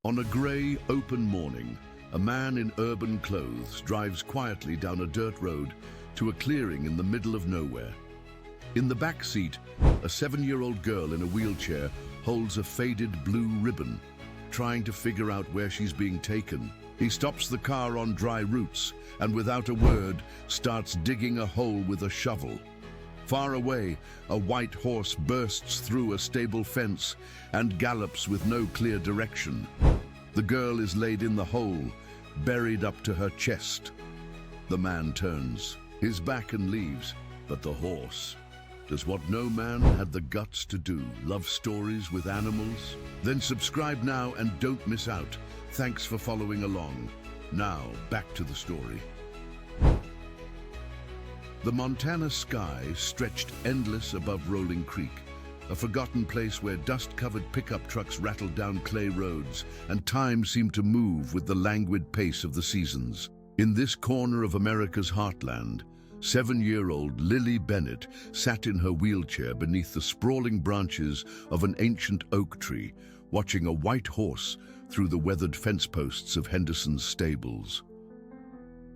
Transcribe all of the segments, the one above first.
On a grey, open morning, a man in urban clothes drives quietly down a dirt road to a clearing in the middle of nowhere. In the back seat, a 7-year-old girl in a wheelchair holds a faded blue ribbon, trying to figure out where she's being taken. He stops the car on dry roots and without a word starts digging a hole with a shovel. Far away, a white horse bursts through a stable fence and gallops with no clear direction. The girl is laid in the hole, buried up to her chest. The man turns his back and leaves, but the horse does what no man had the guts to do: love stories with animals. Then subscribe now and don't miss out. Thanks for following along. Now, back to the story. The Montana sky stretched endless above Rolling Creek, a forgotten place where dust-covered pickup trucks rattled down clay roads and time seemed to move with the languid pace of the seasons. In this corner of America's heartland, 7-year-old Lily Bennett sat in her wheelchair beneath the sprawling branches of an ancient oak tree, watching a white horse through the weathered fence posts of Henderson's stables.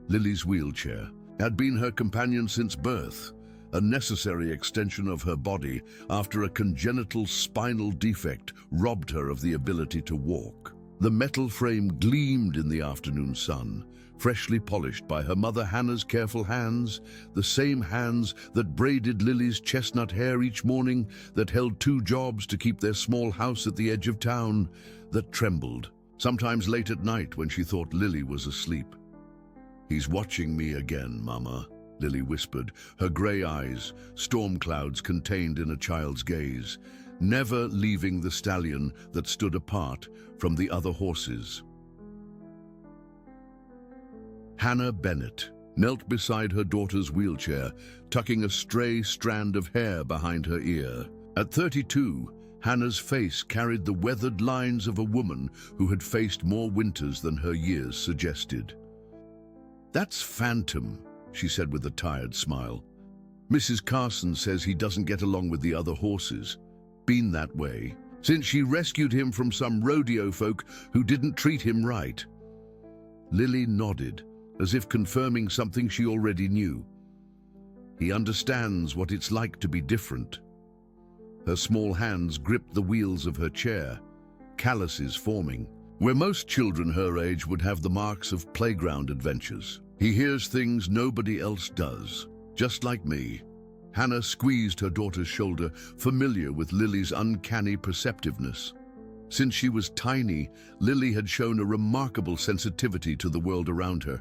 Lily's wheelchair had been her companion since birth, a necessary extension of her body after a congenital spinal defect robbed her of the ability to walk. The metal frame gleamed in the afternoon sun, freshly polished by her mother Hannah's careful hands, the same hands that braided Lily's chestnut hair each morning, that held 2 jobs to keep their small house at the edge of town, that trembled, sometimes late at night when she thought Lily was asleep. "He's watching me again, Mama," Lily whispered, her grey eyes, storm clouds contained in a child's gaze, never leaving the stallion that stood apart from the other horses. Hannah Bennett knelt beside her daughter's wheelchair, tucking a stray strand of hair behind her ear. At 32, Hannah's face carried the weathered lines of a woman who had faced more winters than her years suggested. "That's Phantom," she said with a tired smile. "Mrs. Carson says he doesn't get along with the other horses. Been that way since she rescued him from some rodeo folk who didn't treat him right." Lily nodded, as if confirming something she already knew. "He understands what it's like to be different." Her small hands gripped the wheels of her chair, calluses forming, where most children her age would have the marks of playground adventures. "He hears things nobody else does, just like me." Hannah squeezed her daughter's shoulder, familiar with Lily's uncanny perceptiveness. Since she was tiny, Lily had shown a remarkable sensitivity to the world around her,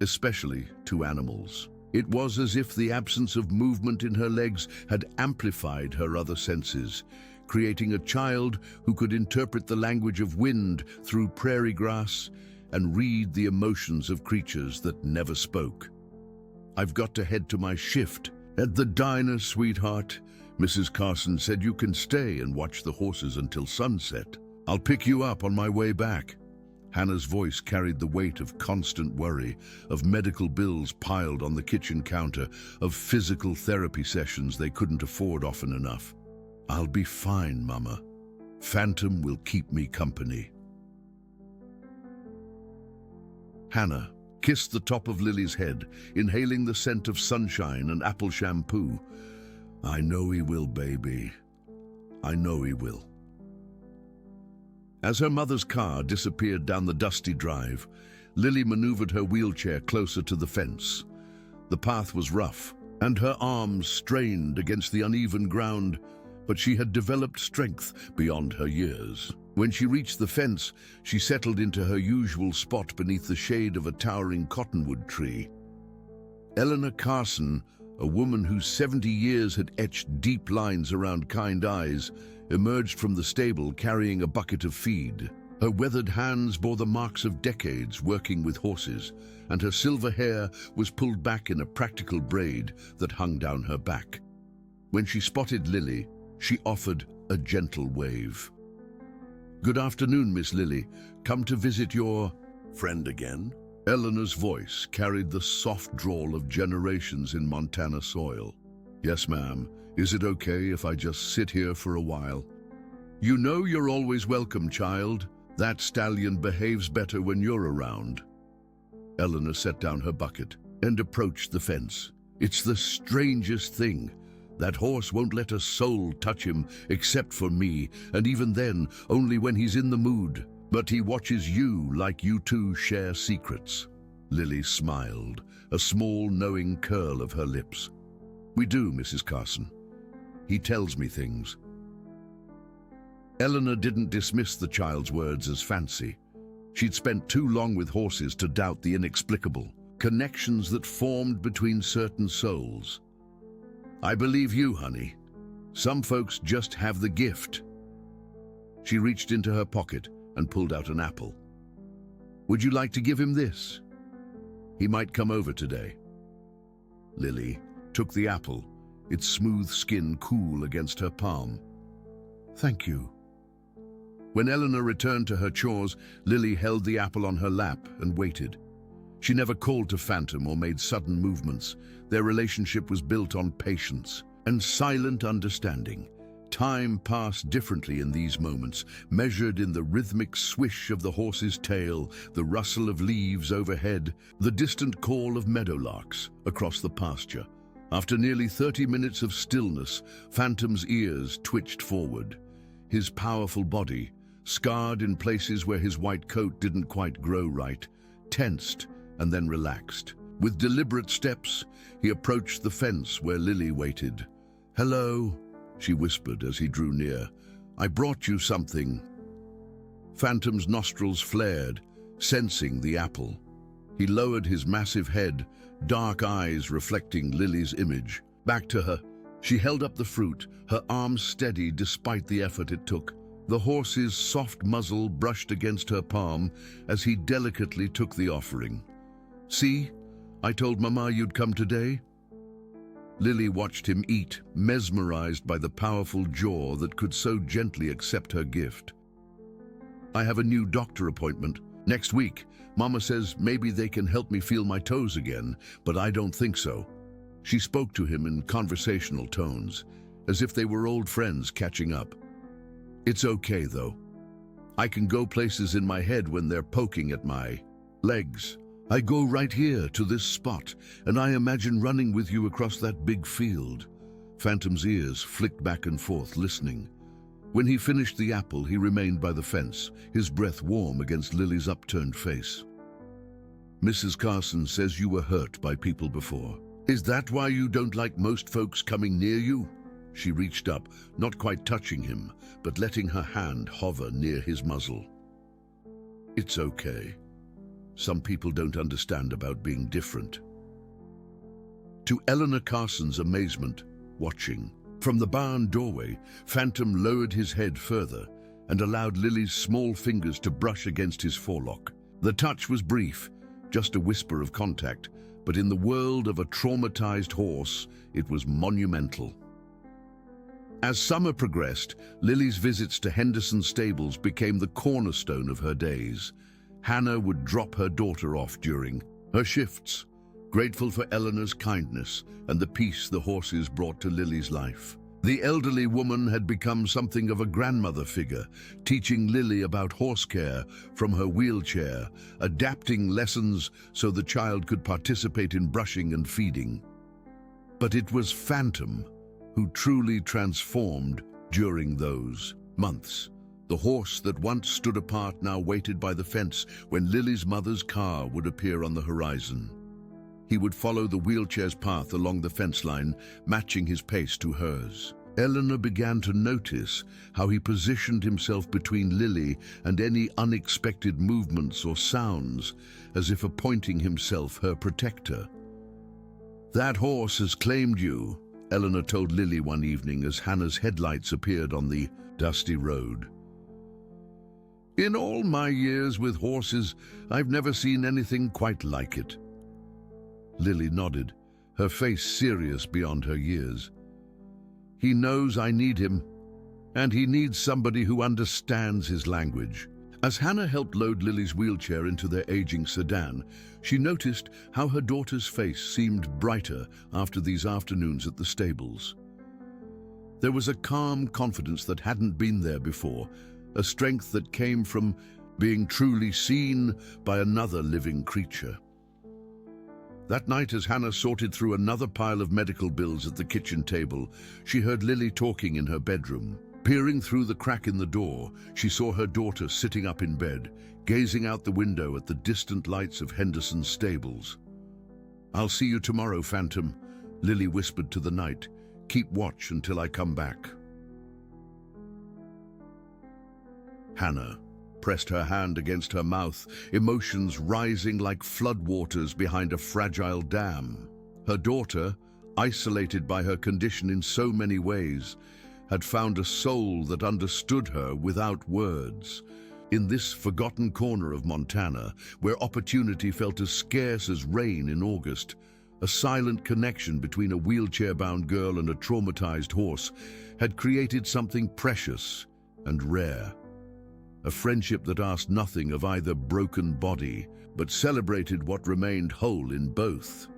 especially to animals. It was as if the absence of movement in her legs had amplified her other senses, creating a child who could interpret the language of wind through prairie grass and read the emotions of creatures that never spoke. "I've got to head to my shift at the diner, sweetheart. Mrs. Carson said you can stay and watch the horses until sunset. I'll pick you up on my way back." Hannah's voice carried the weight of constant worry, of medical bills piled on the kitchen counter, of physical therapy sessions they couldn't afford often enough. "I'll be fine, Mama. Phantom will keep me company." Hannah kissed the top of Lily's head, inhaling the scent of sunshine and apple shampoo. "I know he will, baby. I know he will." As her mother's car disappeared down the dusty drive, Lily maneuvered her wheelchair closer to the fence. The path was rough, and her arms strained against the uneven ground, but she had developed strength beyond her years. When she reached the fence, she settled into her usual spot beneath the shade of a towering cottonwood tree. Eleanor Carson, a woman whose 70 years had etched deep lines around kind eyes, emerged from the stable carrying a bucket of feed. Her weathered hands bore the marks of decades working with horses, and her silver hair was pulled back in a practical braid that hung down her back. When she spotted Lily, she offered a gentle wave. "Good afternoon, Miss Lily. Come to visit your friend again?" Eleanor's voice carried the soft drawl of generations in Montana soil. "Yes, ma'am. Is it okay if I just sit here for a while?" "You know you're always welcome, child," That stallion behaves better when you're around. Eleanor set down her bucket and approached the fence. It's the strangest thing. That horse won't let a soul touch him except for me, and even then, only when he's in the mood. But he watches you like you two share secrets. Lily smiled, a small knowing curl of her lips. We do, Mrs. Carson. He tells me things. Eleanor didn't dismiss the child's words as fancy. She'd spent too long with horses to doubt the inexplicable, connections that formed between certain souls. I believe you, honey. Some folks just have the gift. She reached into her pocket and pulled out an apple. Would you like to give him this? He might come over today. Lily took the apple, its smooth skin cool against her palm. Thank you. When Eleanor returned to her chores, Lily held the apple on her lap and waited. She never called to Phantom or made sudden movements. Their relationship was built on patience and silent understanding. Time passed differently in these moments, measured in the rhythmic swish of the horse's tail, the rustle of leaves overhead, the distant call of meadowlarks across the pasture. After nearly 30 minutes of stillness, Phantom's ears twitched forward. His powerful body, scarred in places where his white coat didn't quite grow right, tensed and then relaxed. With deliberate steps, he approached the fence where Lily waited. Hello, she whispered as he drew near. I brought you something. Phantom's nostrils flared, sensing the apple. He lowered his massive head, dark eyes reflecting Lily's image. Back to her. She held up the fruit, her arms steady despite the effort it took. The horse's soft muzzle brushed against her palm as he delicately took the offering. See, I told Mama you'd come today. Lily watched him eat, mesmerized by the powerful jaw that could so gently accept her gift. I have a new doctor appointment. Next week, Mama says maybe they can help me feel my toes again, but I don't think so. She spoke to him in conversational tones, as if they were old friends catching up. It's okay, though. I can go places in my head when they're poking at my legs. I go right here to this spot, and I imagine running with you across that big field. Phantom's ears flicked back and forth, listening. When he finished the apple, he remained by the fence, his breath warm against Lily's upturned face. Mrs. Carson says you were hurt by people before. Is that why you don't like most folks coming near you? She reached up, not quite touching him, but letting her hand hover near his muzzle. It's okay. Some people don't understand about being different. To Eleanor Carson's amazement, watching, from the barn doorway, Phantom lowered his head further and allowed Lily's small fingers to brush against his forelock. The touch was brief, just a whisper of contact, but in the world of a traumatized horse, it was monumental. As summer progressed, Lily's visits to Henderson Stables became the cornerstone of her days. Hannah would drop her daughter off during her shifts, grateful for Eleanor's kindness and the peace the horses brought to Lily's life. The elderly woman had become something of a grandmother figure, teaching Lily about horse care from her wheelchair, adapting lessons so the child could participate in brushing and feeding. But it was Phantom who truly transformed during those months. The horse that once stood apart now waited by the fence when Lily's mother's car would appear on the horizon. He would follow the wheelchair's path along the fence line, matching his pace to hers. Eleanor began to notice how he positioned himself between Lily and any unexpected movements or sounds, as if appointing himself her protector. That horse has claimed you, Eleanor told Lily one evening as Hannah's headlights appeared on the dusty road. In all my years with horses, I've never seen anything quite like it. Lily nodded, her face serious beyond her years. He knows I need him, and he needs somebody who understands his language. As Hannah helped load Lily's wheelchair into their aging sedan, she noticed how her daughter's face seemed brighter after these afternoons at the stables. There was a calm confidence that hadn't been there before, a strength that came from being truly seen by another living creature. That night, as Hannah sorted through another pile of medical bills at the kitchen table, she heard Lily talking in her bedroom. Peering through the crack in the door, she saw her daughter sitting up in bed, gazing out the window at the distant lights of Henderson's stables. "I'll see you tomorrow, Phantom," Lily whispered to the night. "Keep watch until I come back." Hannah pressed her hand against her mouth, emotions rising like floodwaters behind a fragile dam. Her daughter, isolated by her condition in so many ways, had found a soul that understood her without words. In this forgotten corner of Montana, where opportunity felt as scarce as rain in August, a silent connection between a wheelchair-bound girl and a traumatized horse had created something precious and rare. A friendship that asked nothing of either broken body, but celebrated what remained whole in both.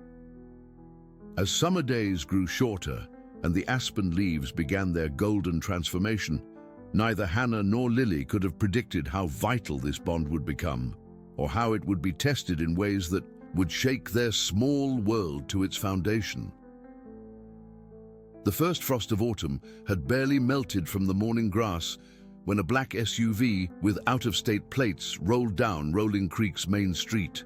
As summer days grew shorter and the aspen leaves began their golden transformation, neither Hannah nor Lily could have predicted how vital this bond would become, or how it would be tested in ways that would shake their small world to its foundation. The first frost of autumn had barely melted from the morning grass when a black SUV with out-of-state plates rolled down Rolling Creek's main street.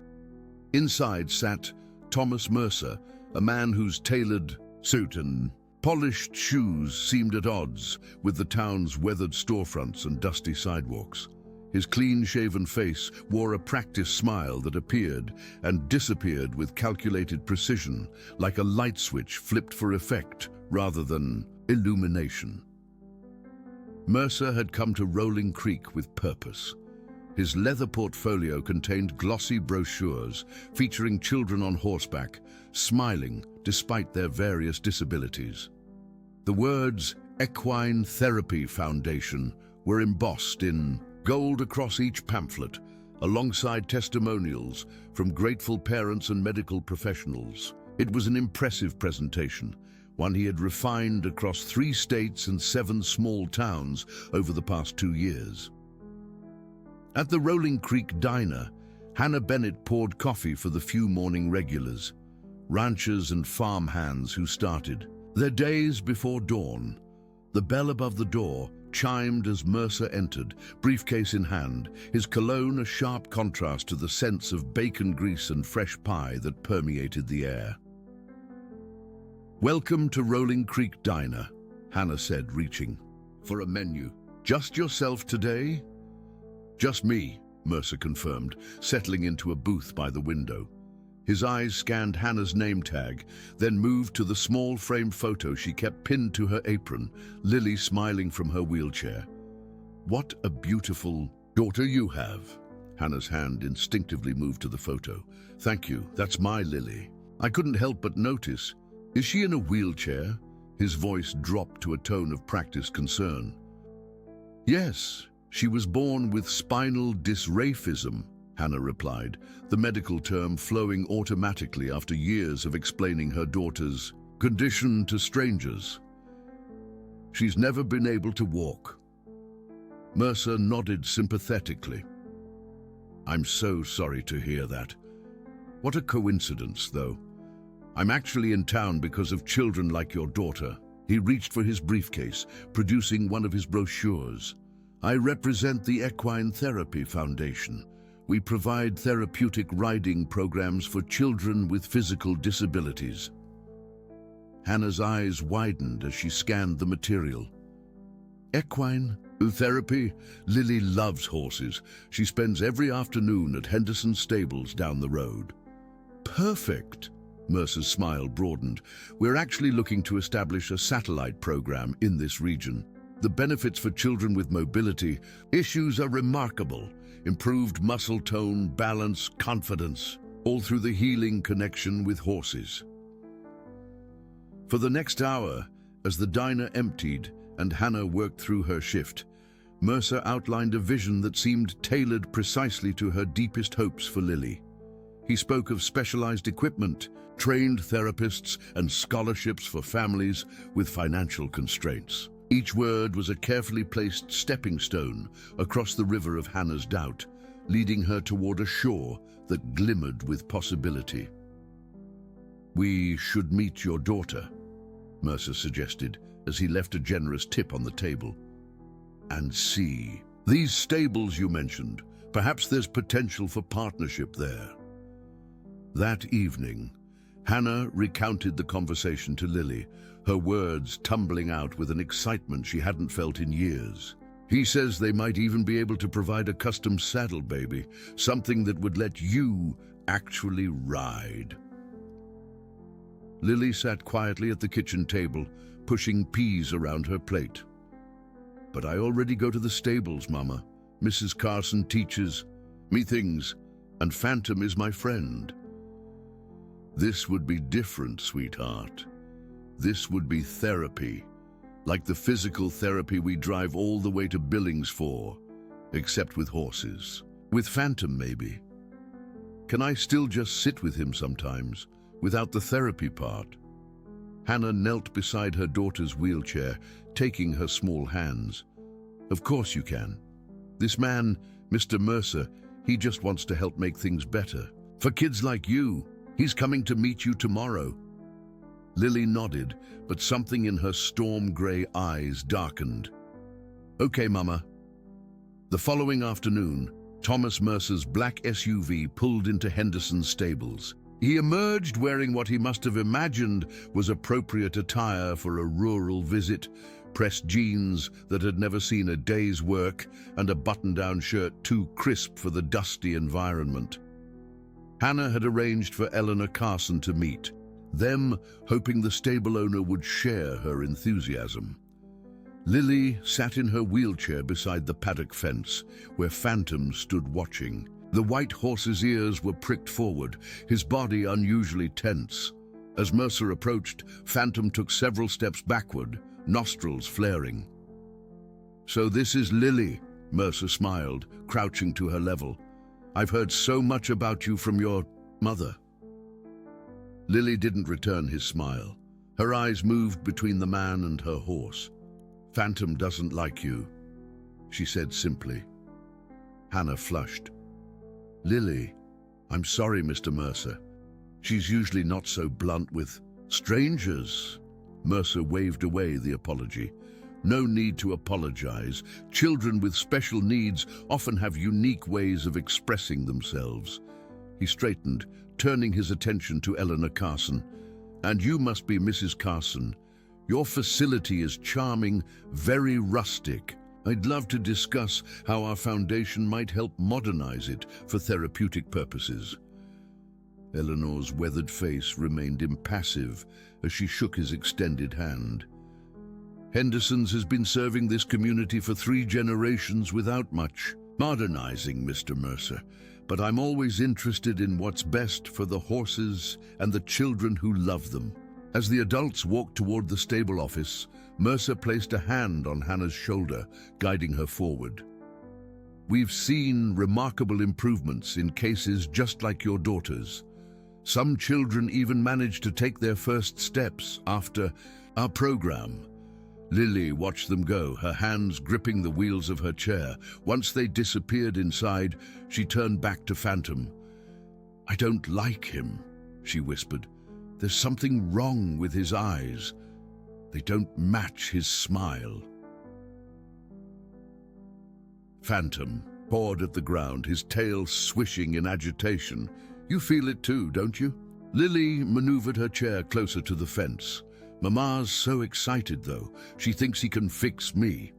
Inside sat Thomas Mercer, a man whose tailored suit and polished shoes seemed at odds with the town's weathered storefronts and dusty sidewalks. His clean-shaven face wore a practiced smile that appeared and disappeared with calculated precision, like a light switch flipped for effect rather than illumination. Mercer had come to Rolling Creek with purpose. His leather portfolio contained glossy brochures featuring children on horseback, smiling despite their various disabilities. The words Equine Therapy Foundation were embossed in gold across each pamphlet, alongside testimonials from grateful parents and medical professionals. It was an impressive presentation, one he had refined across 3 states and 7 small towns over the past 2 years. At the Rolling Creek Diner, Hannah Bennett poured coffee for the few morning regulars, ranchers and farm hands who started their days before dawn. The bell above the door chimed as Mercer entered, briefcase in hand, his cologne a sharp contrast to the sense of bacon grease and fresh pie that permeated the air. "Welcome to Rolling Creek Diner," Hannah said, reaching for a menu. "Just yourself today?" "Just me," Mercer confirmed, settling into a booth by the window. His eyes scanned Hannah's name tag, then moved to the small framed photo she kept pinned to her apron, Lily smiling from her wheelchair. "What a beautiful daughter you have." Hannah's hand instinctively moved to the photo. "Thank you, that's my Lily. I couldn't help but notice. Is she in a wheelchair?" His voice dropped to a tone of practiced concern. "Yes, she was born with spinal dysraphism," Hannah replied, the medical term flowing automatically after years of explaining her daughter's condition to strangers. "She's never been able to walk." Mercer nodded sympathetically. "I'm so sorry to hear that. What a coincidence, though. I'm actually in town because of children like your daughter." He reached for his briefcase, producing one of his brochures. "I represent the Equine Therapy Foundation. We provide therapeutic riding programs for children with physical disabilities." Hannah's eyes widened as she scanned the material. "Equine therapy? Lily loves horses. She spends every afternoon at Henderson Stables down the road." "Perfect." Mercer's smile broadened. "We're actually looking to establish a satellite program in this region. The benefits for children with mobility issues are remarkable. Improved muscle tone, balance, confidence, all through the healing connection with horses." For the next hour, as the diner emptied and Hannah worked through her shift, Mercer outlined a vision that seemed tailored precisely to her deepest hopes for Lily. He spoke of specialized equipment, trained therapists, and scholarships for families with financial constraints. Each word was a carefully placed stepping stone across the river of Hannah's doubt, leading her toward a shore that glimmered with possibility. "We should meet your daughter," Mercer suggested as he left a generous tip on the table. "And see. These stables you mentioned, perhaps there's potential for partnership there." That evening, Hannah recounted the conversation to Lily, her words tumbling out with an excitement she hadn't felt in years. "He says they might even be able to provide a custom saddle, baby, something that would let you actually ride." Lily sat quietly at the kitchen table, pushing peas around her plate. "But I already go to the stables, Mama. Mrs. Carson teaches me things, and Phantom is my friend." "This would be different, sweetheart. This would be therapy, like the physical therapy we drive all the way to Billings for, except with horses. With Phantom, maybe. Can I still just sit with him sometimes, without the therapy part?" Hannah knelt beside her daughter's wheelchair, taking her small hands. "Of course you can. This man, Mr. Mercer, he just wants to help make things better. For kids like you, he's coming to meet you tomorrow." Lily nodded, but something in her storm-gray eyes darkened. "Okay, Mama." The following afternoon, Thomas Mercer's black SUV pulled into Henderson's stables. He emerged wearing what he must have imagined was appropriate attire for a rural visit: pressed jeans that had never seen a day's work and a button-down shirt too crisp for the dusty environment. Hannah had arranged for Eleanor Carson to meet, them hoping the stable owner would share her enthusiasm. Lily sat in her wheelchair beside the paddock fence, where Phantom stood watching. The white horse's ears were pricked forward, his body unusually tense. As Mercer approached, Phantom took several steps backward, nostrils flaring. "So this is Lily," Mercer smiled, crouching to her level. "I've heard so much about you from your mother." Lily didn't return his smile. Her eyes moved between the man and her horse. "Phantom doesn't like you," she said simply. Hannah flushed. "Lily, I'm sorry, Mr. Mercer. She's usually not so blunt with strangers." Mercer waved away the apology. "No need to apologize. Children with special needs often have unique ways of expressing themselves." He straightened, turning his attention to Eleanor Carson. "And you must be Mrs. Carson. Your facility is charming, very rustic. I'd love to discuss how our foundation might help modernize it for therapeutic purposes." Eleanor's weathered face remained impassive as she shook his extended hand. "Henderson's has been serving this community for 3 generations without much modernizing, Mr. Mercer. But I'm always interested in what's best for the horses and the children who love them." As the adults walked toward the stable office, Mercer placed a hand on Hannah's shoulder, guiding her forward. "We've seen remarkable improvements in cases just like your daughter's. Some children even managed to take their first steps after our program." Lily watched them go, her hands gripping the wheels of her chair. Once they disappeared inside, she turned back to Phantom. "I don't like him," she whispered. "There's something wrong with his eyes. They don't match his smile." Phantom pawed at the ground, his tail swishing in agitation. "You feel it too, don't you?" Lily maneuvered her chair closer to the fence. "Mama's so excited, though. She thinks he can fix me."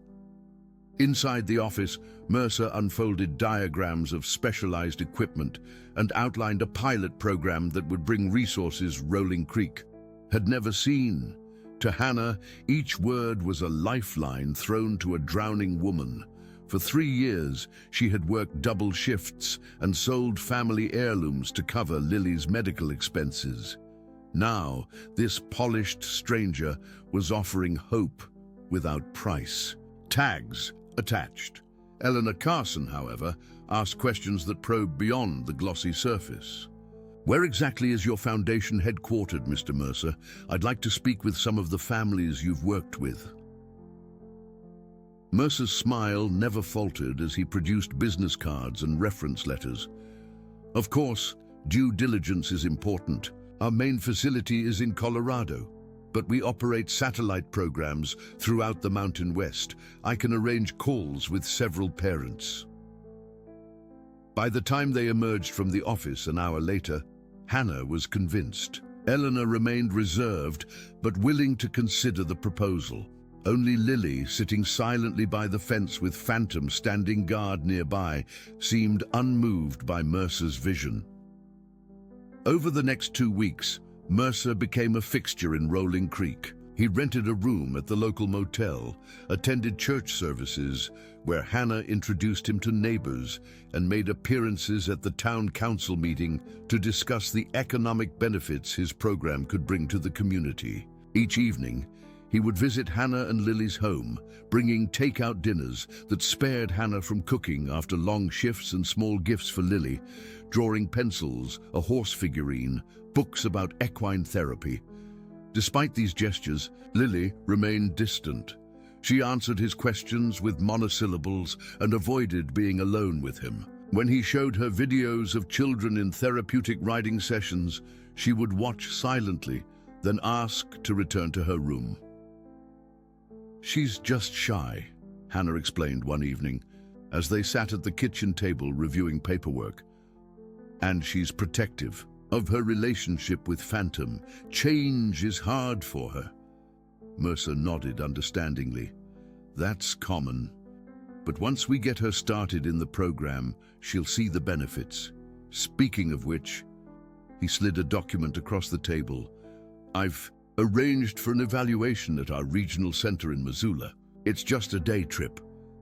Inside the office, Mercer unfolded diagrams of specialized equipment and outlined a pilot program that would bring resources Rolling Creek had never seen. To Hannah, each word was a lifeline thrown to a drowning woman. For 3 years, she had worked double shifts and sold family heirlooms to cover Lily's medical expenses. Now, this polished stranger was offering hope without price. Tags attached. Eleanor Carson, however, asked questions that probed beyond the glossy surface. "Where exactly is your foundation headquartered, Mr. Mercer? I'd like to speak with some of the families you've worked with." Mercer's smile never faltered as he produced business cards and reference letters. Of course, due diligence is important. Our main facility is in Colorado, but we operate satellite programs throughout the Mountain West. I can arrange calls with several parents. By the time they emerged from the office an hour later, Hannah was convinced. Eleanor remained reserved, but willing to consider the proposal. Only Lily, sitting silently by the fence with Phantom standing guard nearby, seemed unmoved by Mercer's vision. Over the next 2 weeks, Mercer became a fixture in Rolling Creek. He rented a room at the local motel, attended church services where Hannah introduced him to neighbors, and made appearances at the town council meeting to discuss the economic benefits his program could bring to the community. Each evening, he would visit Hannah and Lily's home, bringing take-out dinners that spared Hannah from cooking after long shifts, and small gifts for Lily, drawing pencils, a horse figurine, books about equine therapy. Despite these gestures, Lily remained distant. She answered his questions with monosyllables and avoided being alone with him. When he showed her videos of children in therapeutic riding sessions, she would watch silently, then ask to return to her room. "She's just shy," Hannah explained one evening, as they sat at the kitchen table reviewing paperwork. "And she's protective of her relationship with Phantom. Change is hard for her." Mercer nodded understandingly. "That's common. But once we get her started in the program, she'll see the benefits. Speaking of which," he slid a document across the table, "I've arranged for an evaluation at our regional center in Missoula. It's just a day trip.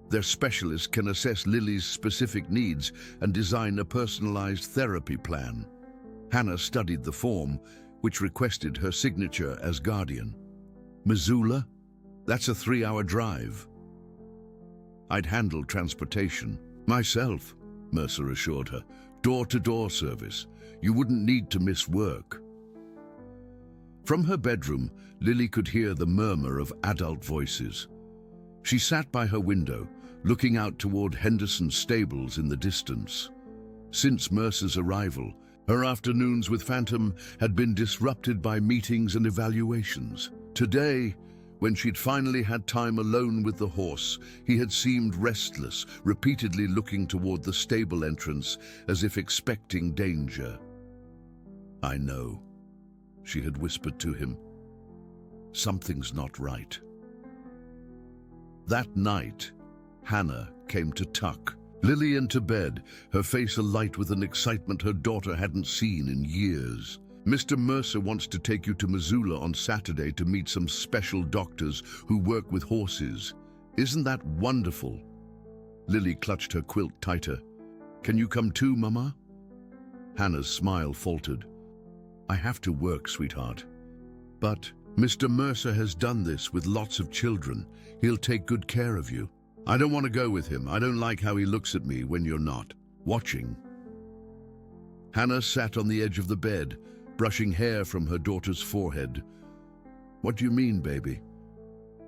Their specialists can assess Lily's specific needs and design a personalized therapy plan." Hannah studied the form, which requested her signature as guardian. "Missoula? That's a 3-hour drive." "I'd handle transportation myself," Mercer assured her. "Door-to-door service. You wouldn't need to miss work." From her bedroom, Lily could hear the murmur of adult voices. She sat by her window, looking out toward Henderson stables in the distance. Since Mercer's arrival, her afternoons with Phantom had been disrupted by meetings and evaluations. Today, when she'd finally had time alone with the horse, he had seemed restless, repeatedly looking toward the stable entrance as if expecting danger. "I know," she had whispered to him. "Something's not right." That night, Hannah came to tuck Lily into bed, her face alight with an excitement her daughter hadn't seen in years. "Mr. Mercer wants to take you to Missoula on Saturday to meet some special doctors who work with horses. Isn't that wonderful?" Lily clutched her quilt tighter. "Can you come too, Mama?" Hannah's smile faltered. "I have to work, sweetheart. But Mr. Mercer has done this with lots of children. He'll take good care of you." "I don't want to go with him. I don't like how he looks at me when you're not watching." Hannah sat on the edge of the bed, brushing hair from her daughter's forehead. "What do you mean, baby?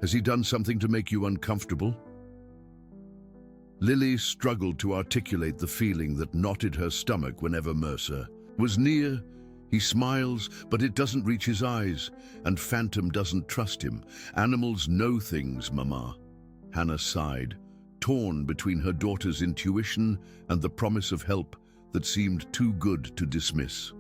Has he done something to make you uncomfortable?" Lily struggled to articulate the feeling that knotted her stomach whenever Mercer was near. "He smiles, but it doesn't reach his eyes, and Phantom doesn't trust him. Animals know things, Mama." Hannah sighed, torn between her daughter's intuition and the promise of help that seemed too good to dismiss.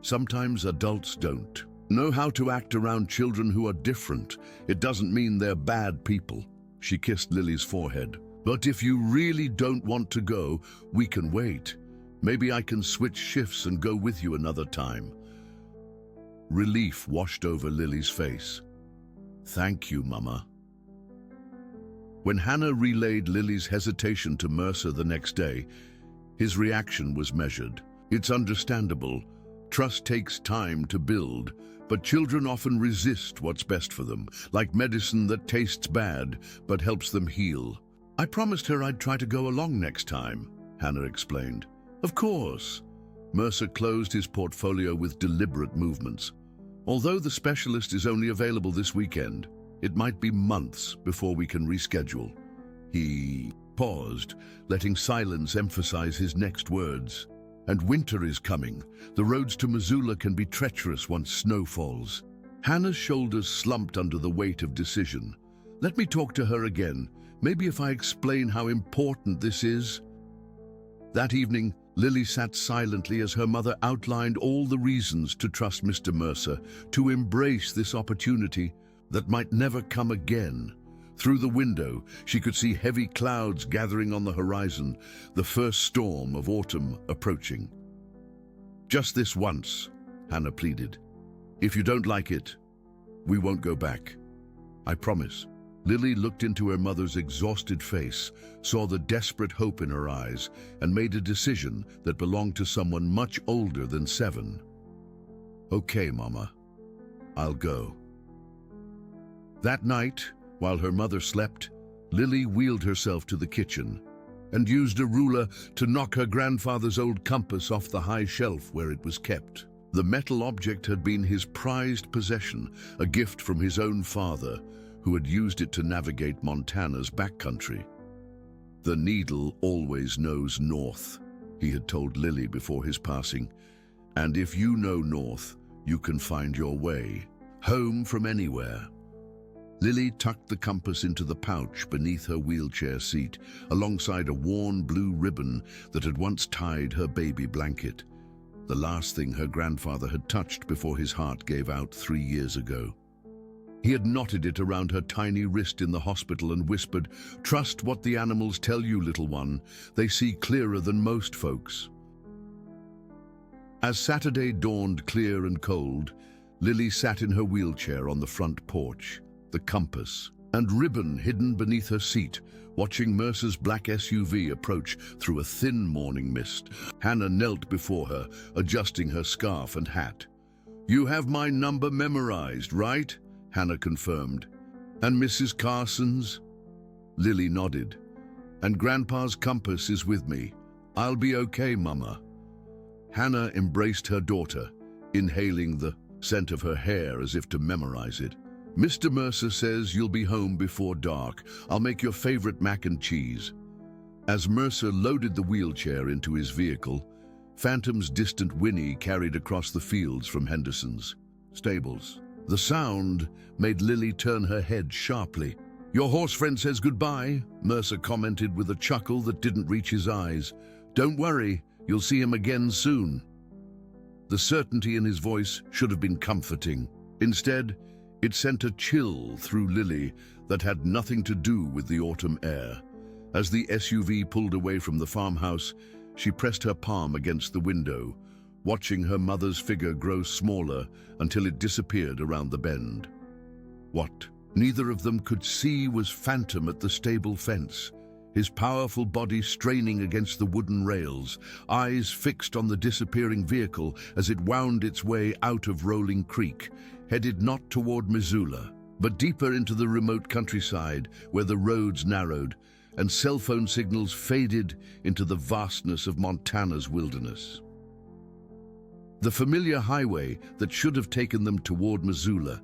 "Sometimes adults don't know how to act around children who are different. It doesn't mean they're bad people." She kissed Lily's forehead. "But if you really don't want to go, we can wait. Maybe I can switch shifts and go with you another time." Relief washed over Lily's face. "Thank you, Mama." When Hannah relayed Lily's hesitation to Mercer the next day, his reaction was measured. "It's understandable. Trust takes time to build, but children often resist what's best for them, like medicine that tastes bad but helps them heal." "I promised her I'd try to go along next time," Hannah explained. "Of course." Mercer closed his portfolio with deliberate movements. "Although the specialist is only available this weekend, it might be months before we can reschedule." He paused, letting silence emphasize his next words. And winter is coming. The roads to Missoula can be treacherous once snow falls. Hannah's shoulders slumped under the weight of decision. Let me talk to her again. Maybe if I explain how important this is. That evening, Lily sat silently as her mother outlined all the reasons to trust Mr. Mercer, to embrace this opportunity that might never come again. Through the window, she could see heavy clouds gathering on the horizon, the first storm of autumn approaching. Just this once, Hannah pleaded. If you don't like it, we won't go back. I promise. Lily looked into her mother's exhausted face, saw the desperate hope in her eyes, and made a decision that belonged to someone much older than 7. Okay, Mama, I'll go. That night, while her mother slept, Lily wheeled herself to the kitchen and used a ruler to knock her grandfather's old compass off the high shelf where it was kept. The metal object had been his prized possession, a gift from his own father, who had used it to navigate Montana's backcountry. The needle always knows north, he had told Lily before his passing, and if you know north, you can find your way, home from anywhere. Lily tucked the compass into the pouch beneath her wheelchair seat, alongside a worn blue ribbon that had once tied her baby blanket, the last thing her grandfather had touched before his heart gave out 3 years ago. He had knotted it around her tiny wrist in the hospital and whispered, "Trust what the animals tell you, little one. They see clearer than most folks." As Saturday dawned clear and cold, Lily sat in her wheelchair on the front porch, the compass and ribbon hidden beneath her seat, watching Mercer's black SUV approach through a thin morning mist. Hannah knelt before her, adjusting her scarf and hat. "You have my number memorized, right?" Hannah confirmed. "And Mrs. Carson's?" Lily nodded. "And Grandpa's compass is with me. I'll be okay, Mama." Hannah embraced her daughter, inhaling the scent of her hair as if to memorize it. "Mr. Mercer says you'll be home before dark. I'll make your favorite mac and cheese." As Mercer loaded the wheelchair into his vehicle, Phantom's distant whinny carried across the fields from Henderson's stables. The sound made Lily turn her head sharply. "Your horse friend says goodbye," Mercer commented with a chuckle that didn't reach his eyes. "Don't worry, you'll see him again soon." The certainty in his voice should have been comforting. Instead, it sent a chill through Lily that had nothing to do with the autumn air. As the SUV pulled away from the farmhouse, she pressed her palm against the window, watching her mother's figure grow smaller until it disappeared around the bend. What neither of them could see was Phantom at the stable fence, his powerful body straining against the wooden rails, eyes fixed on the disappearing vehicle as it wound its way out of Rolling Creek, headed not toward Missoula, but deeper into the remote countryside where the roads narrowed and cell phone signals faded into the vastness of Montana's wilderness. The familiar highway that should have taken them toward Missoula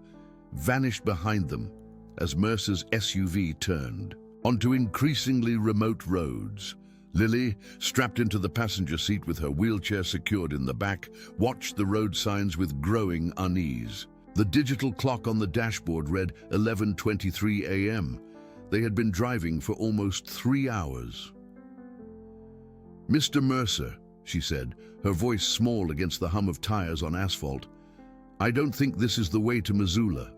vanished behind them as Mercer's SUV turned onto increasingly remote roads. Lily, strapped into the passenger seat with her wheelchair secured in the back, watched the road signs with growing unease. The digital clock on the dashboard read 11:23 a.m. They had been driving for almost 3 hours. "Mr. Mercer," she said, her voice small against the hum of tires on asphalt, "I don't think this is the way to Missoula.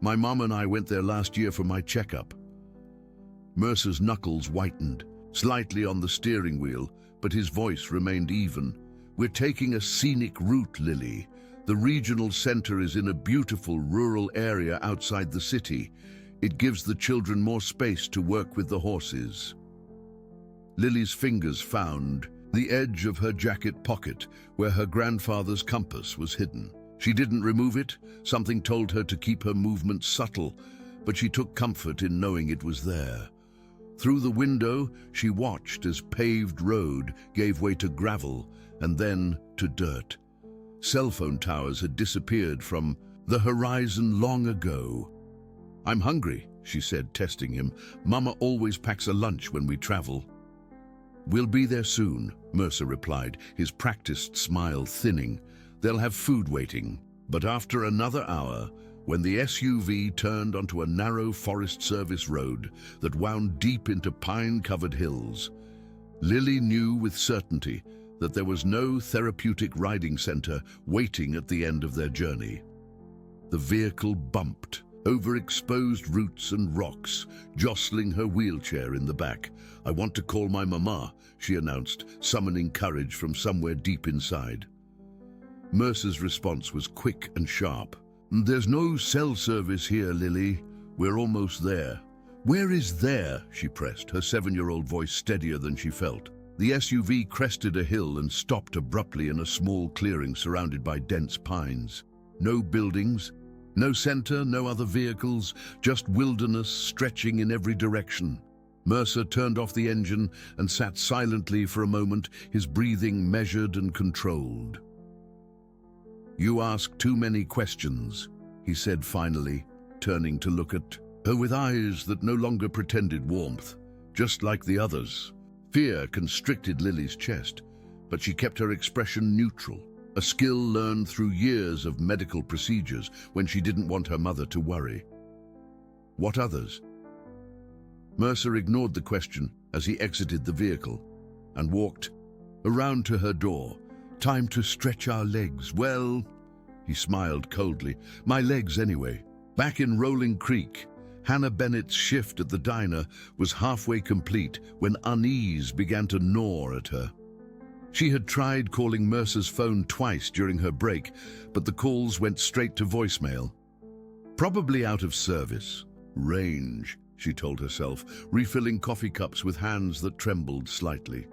My mom and I went there last year for my checkup." Mercer's knuckles whitened, slightly on the steering wheel, but his voice remained even. "We're taking a scenic route, Lily. The regional center is in a beautiful rural area outside the city. It gives the children more space to work with the horses." Lily's fingers found the edge of her jacket pocket where her grandfather's compass was hidden. She didn't remove it. Something told her to keep her movements subtle, but she took comfort in knowing it was there. Through the window, she watched as paved road gave way to gravel and then to dirt. Cell phone towers had disappeared from the horizon long ago. "I'm hungry," she said, testing him. "Mama always packs a lunch when we travel." "We'll be there soon," Mercer replied, his practiced smile thinning. "They'll have food waiting." But after another hour, when the SUV turned onto a narrow Forest Service road that wound deep into pine-covered hills, Lily knew with certainty that there was no therapeutic riding center waiting at the end of their journey. The vehicle bumped over exposed roots and rocks, jostling her wheelchair in the back. "I want to call my mama," she announced, summoning courage from somewhere deep inside. Mercer's response was quick and sharp. "There's no cell service here, Lily. We're almost there." "Where is there?" she pressed, her 7-year-old voice steadier than she felt. The SUV crested a hill and stopped abruptly in a small clearing surrounded by dense pines. No buildings, no center, no other vehicles, just wilderness stretching in every direction. Mercer turned off the engine and sat silently for a moment, his breathing measured and controlled. "You ask too many questions," he said finally, turning to look at her with eyes that no longer pretended warmth, just like the others. Fear constricted Lily's chest, but she kept her expression neutral, a skill learned through years of medical procedures when she didn't want her mother to worry. "What others?" Mercer ignored the question as he exited the vehicle and walked around to her door. "Time to stretch our legs." "Well," he smiled coldly, "my legs anyway." Back in Rolling Creek, Hannah Bennett's shift at the diner was halfway complete when unease began to gnaw at her. She had tried calling Mercer's phone twice during her break, but the calls went straight to voicemail. Probably out of service. Range, she told herself, refilling coffee cups with hands that trembled slightly.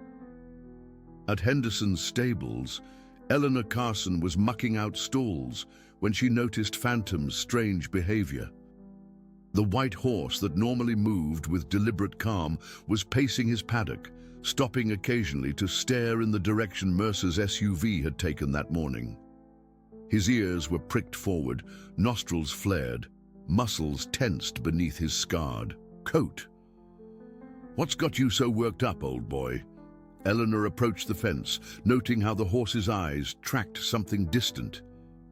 At Henderson's stables, Eleanor Carson was mucking out stalls when she noticed Phantom's strange behavior. The white horse that normally moved with deliberate calm was pacing his paddock, stopping occasionally to stare in the direction Mercer's SUV had taken that morning. His ears were pricked forward, nostrils flared, muscles tensed beneath his scarred coat. "What's got you so worked up, old boy?" Eleanor approached the fence, noting how the horse's eyes tracked something distant,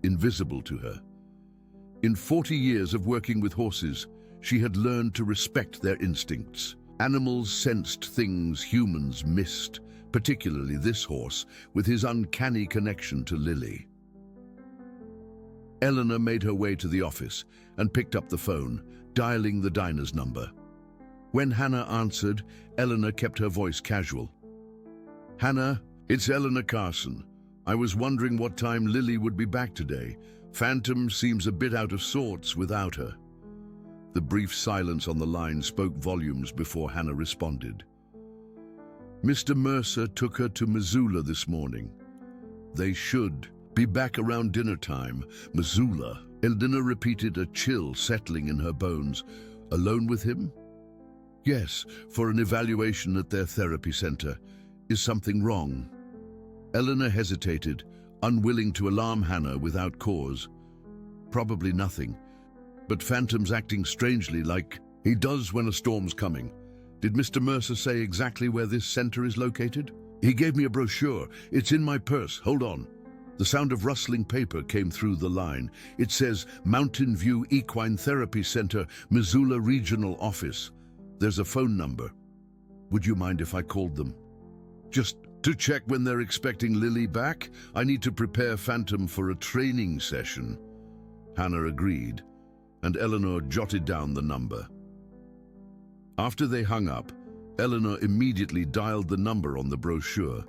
invisible to her. In 40 years of working with horses, she had learned to respect their instincts. Animals sensed things humans missed, particularly this horse, with his uncanny connection to Lily. Eleanor made her way to the office and picked up the phone, dialing the diner's number. When Hannah answered, Eleanor kept her voice casual. "Hannah, it's Eleanor Carson. I was wondering what time Lily would be back today. Phantom seems a bit out of sorts without her." The brief silence on the line spoke volumes before Hannah responded. "Mr. Mercer took her to Missoula this morning. They should be back around dinner time." "Missoula?" Eleanor repeated, a chill settling in her bones. "Alone with him?" "Yes, for an evaluation at their therapy center. Is something wrong?" Eleanor hesitated, unwilling to alarm Hannah without cause. "Probably nothing. But Phantom's acting strangely, like he does when a storm's coming. Did Mr. Mercer say exactly where this center is located?" "He gave me a brochure. It's in my purse. Hold on." The sound of rustling paper came through the line. It says Mountain View Equine Therapy Center, Missoula Regional Office. There's a phone number. Would you mind if I called them? Just to check when they're expecting Lily back? I need to prepare Phantom for a training session." Hannah agreed, and Eleanor jotted down the number. After they hung up, Eleanor immediately dialed the number on the brochure.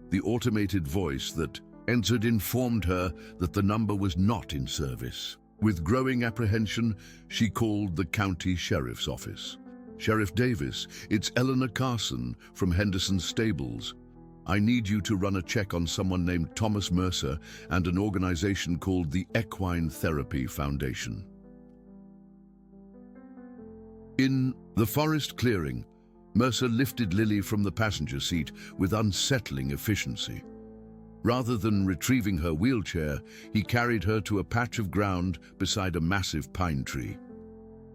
The automated voice that entered informed her that the number was not in service. With growing apprehension, she called the county sheriff's office. "Sheriff Davis, it's Eleanor Carson from Henderson's stables. I need you to run a check on someone named Thomas Mercer and an organization called the Equine Therapy Foundation." In the forest clearing, Mercer lifted Lily from the passenger seat with unsettling efficiency. Rather than retrieving her wheelchair, he carried her to a patch of ground beside a massive pine tree.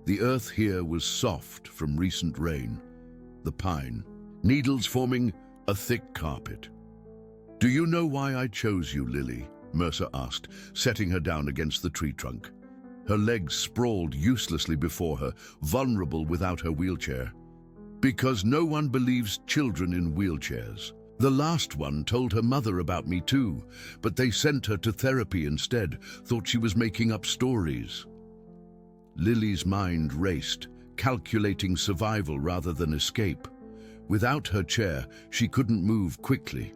The earth here was soft from recent rain, the pine, needles forming a thick carpet. "Do you know why I chose you, Lily?" Mercer asked, setting her down against the tree trunk. Her legs sprawled uselessly before her, vulnerable without her wheelchair. "Because no one believes children in wheelchairs. The last one told her mother about me too, but they sent her to therapy instead, thought she was making up stories." Lily's mind raced, calculating survival rather than escape. Without her chair, she couldn't move quickly.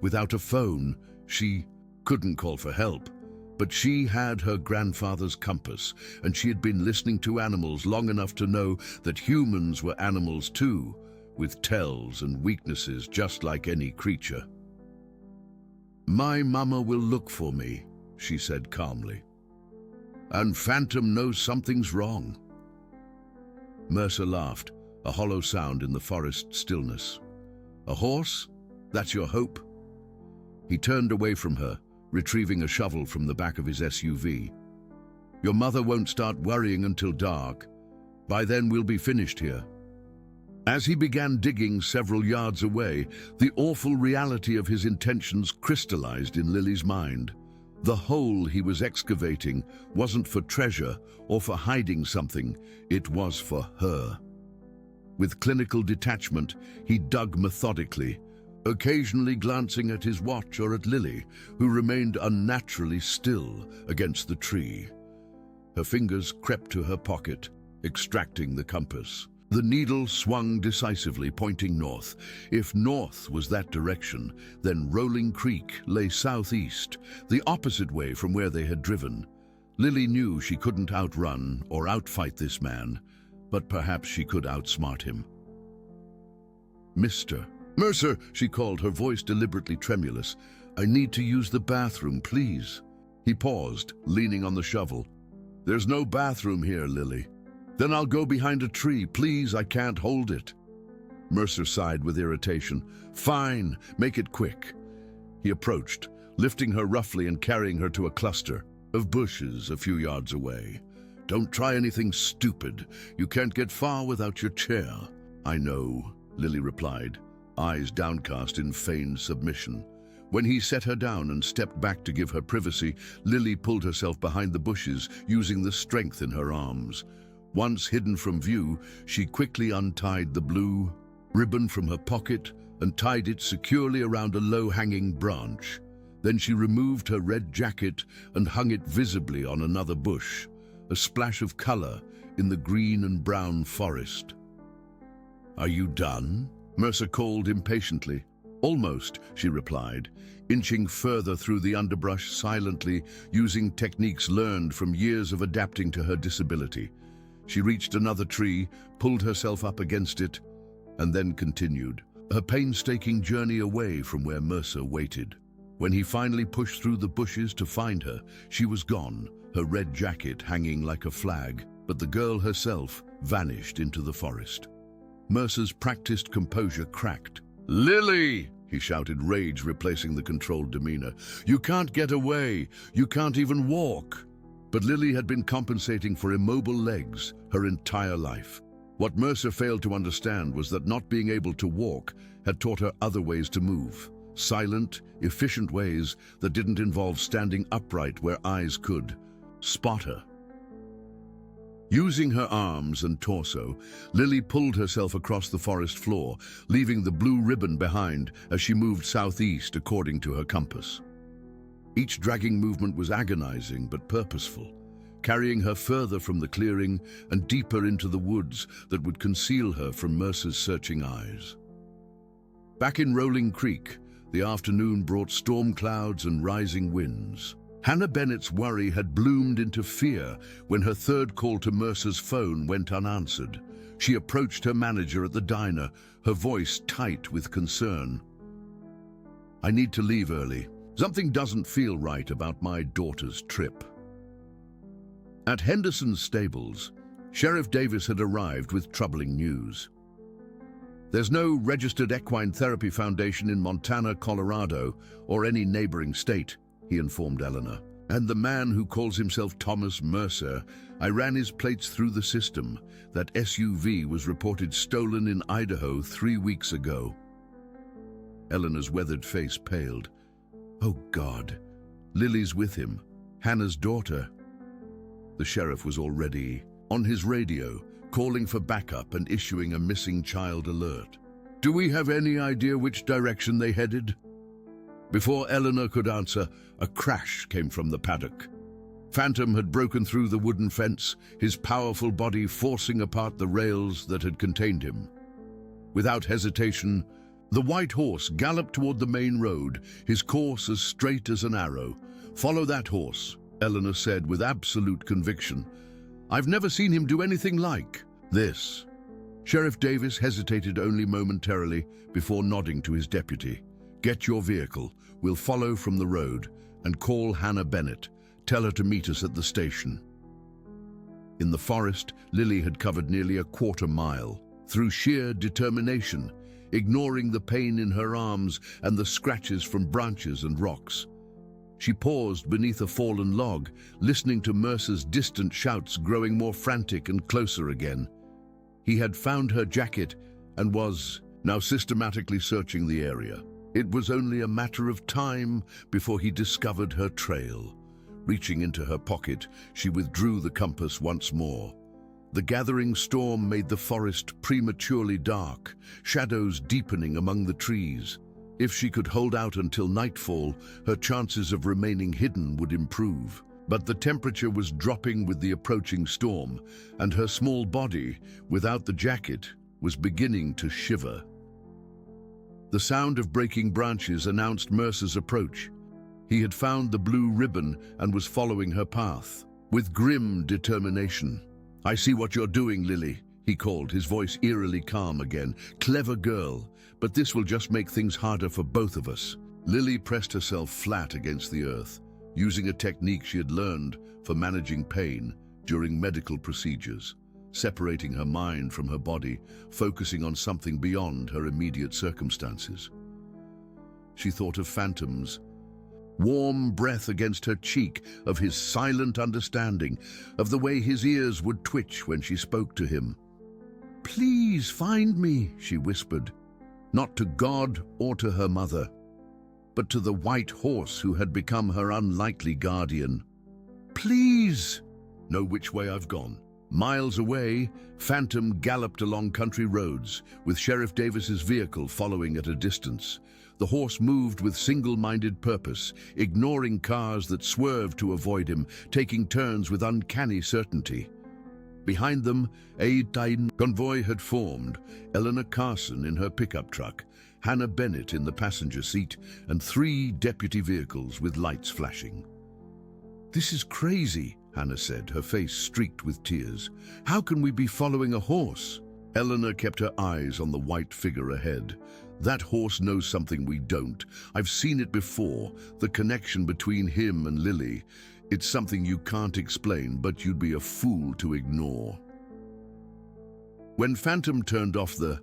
Without a phone, she couldn't call for help. But she had her grandfather's compass, and she had been listening to animals long enough to know that humans were animals too, with tells and weaknesses just like any creature. "My mama will look for me," she said calmly. "And Phantom knows something's wrong." Mercer laughed, a hollow sound in the forest stillness. "A horse? That's your hope?" He turned away from her, retrieving a shovel from the back of his SUV. "Your mother won't start worrying until dark. By then we'll be finished here." As he began digging several yards away, the awful reality of his intentions crystallized in Lily's mind. The hole he was excavating wasn't for treasure or for hiding something, it was for her. With clinical detachment, he dug methodically, occasionally glancing at his watch or at Lily, who remained unnaturally still against the tree. Her fingers crept to her pocket, extracting the compass. The needle swung decisively, pointing north. If north was that direction, then Rolling Creek lay southeast, the opposite way from where they had driven. Lily knew she couldn't outrun or outfight this man, but perhaps she could outsmart him. "Mr. Mercer," she called, her voice deliberately tremulous. "I need to use the bathroom, please." He paused, leaning on the shovel. "There's no bathroom here, Lily." "Then I'll go behind a tree. Please, I can't hold it." Mercer sighed with irritation. "Fine, make it quick." He approached, lifting her roughly and carrying her to a cluster of bushes a few yards away. "Don't try anything stupid. You can't get far without your chair." "I know," Lily replied, eyes downcast in feigned submission. When he set her down and stepped back to give her privacy, Lily pulled herself behind the bushes, using the strength in her arms. Once hidden from view, she quickly untied the blue ribbon from her pocket and tied it securely around a low-hanging branch. Then she removed her red jacket and hung it visibly on another bush, a splash of color in the green and brown forest. "Are you done?" Mercer called impatiently. "Almost," she replied, inching further through the underbrush silently, using techniques learned from years of adapting to her disability. She reached another tree, pulled herself up against it, and then continued, her painstaking journey away from where Mercer waited. When he finally pushed through the bushes to find her, she was gone, her red jacket hanging like a flag, but the girl herself vanished into the forest. Mercer's practiced composure cracked. "Lily!" he shouted, rage replacing the controlled demeanor. "You can't get away. You can't even walk." But Lily had been compensating for immobile legs her entire life. What Mercer failed to understand was that not being able to walk had taught her other ways to move. Silent, efficient ways that didn't involve standing upright where eyes could spot her. Using her arms and torso, Lily pulled herself across the forest floor, leaving the blue ribbon behind as she moved southeast according to her compass. Each dragging movement was agonizing but purposeful, carrying her further from the clearing and deeper into the woods that would conceal her from Mercer's searching eyes. Back in Rolling Creek, the afternoon brought storm clouds and rising winds. Hannah Bennett's worry had bloomed into fear when her third call to Mercer's phone went unanswered. She approached her manager at the diner, her voice tight with concern. "I need to leave early. Something doesn't feel right about my daughter's trip." At Henderson's stables, Sheriff Davis had arrived with troubling news. "There's no registered equine therapy foundation in Montana, Colorado, or any neighboring state," he informed Eleanor. And the man who calls himself Thomas Mercer, I ran his plates through the system. That SUV was reported stolen in Idaho 3 weeks ago. Eleanor's weathered face paled. Oh God, Lily's with him, Hannah's daughter. The sheriff was already on his radio, calling for backup and issuing a missing child alert. Do we have any idea which direction they headed? Before Eleanor could answer, a crash came from the paddock. Phantom had broken through the wooden fence, his powerful body forcing apart the rails that had contained him. Without hesitation, the white horse galloped toward the main road, his course as straight as an arrow. Follow that horse, Eleanor said with absolute conviction. I've never seen him do anything like this. Sheriff Davis hesitated only momentarily before nodding to his deputy. Get your vehicle. We'll follow from the road and call Hannah Bennett. Tell her to meet us at the station. In the forest, Lily had covered nearly a quarter mile. Through sheer determination, ignoring the pain in her arms and the scratches from branches and rocks. She paused beneath a fallen log, listening to Mercer's distant shouts growing more frantic and closer again. He had found her jacket and was now systematically searching the area. It was only a matter of time before he discovered her trail. Reaching into her pocket, she withdrew the compass once more. The gathering storm made the forest prematurely dark, shadows deepening among the trees. If she could hold out until nightfall, her chances of remaining hidden would improve. But the temperature was dropping with the approaching storm, and her small body, without the jacket, was beginning to shiver. The sound of breaking branches announced Mercer's approach. He had found the blue ribbon and was following her path. With grim determination. I see what you're doing, Lily, he called, his voice eerily calm again. Clever girl, but this will just make things harder for both of us. Lily pressed herself flat against the earth, using a technique she had learned for managing pain during medical procedures, separating her mind from her body, focusing on something beyond her immediate circumstances. She thought of Phantom's warm breath against her cheek, of his silent understanding, of the way his ears would twitch when she spoke to him. Please find me, she whispered, not to God or to her mother, but to the white horse who had become her unlikely guardian. Please! Know which way I've gone. Miles away, Phantom galloped along country roads, with Sheriff Davis's vehicle following at a distance. The horse moved with single-minded purpose, ignoring cars that swerved to avoid him, taking turns with uncanny certainty. Behind them, a Titan convoy had formed, Eleanor Carson in her pickup truck, Hannah Bennett in the passenger seat, and 3 deputy vehicles with lights flashing. This is crazy, Hannah said, her face streaked with tears. How can we be following a horse? Eleanor kept her eyes on the white figure ahead. That horse knows something we don't. I've seen it before, the connection between him and Lily. It's something you can't explain, but you'd be a fool to ignore. When Phantom turned off the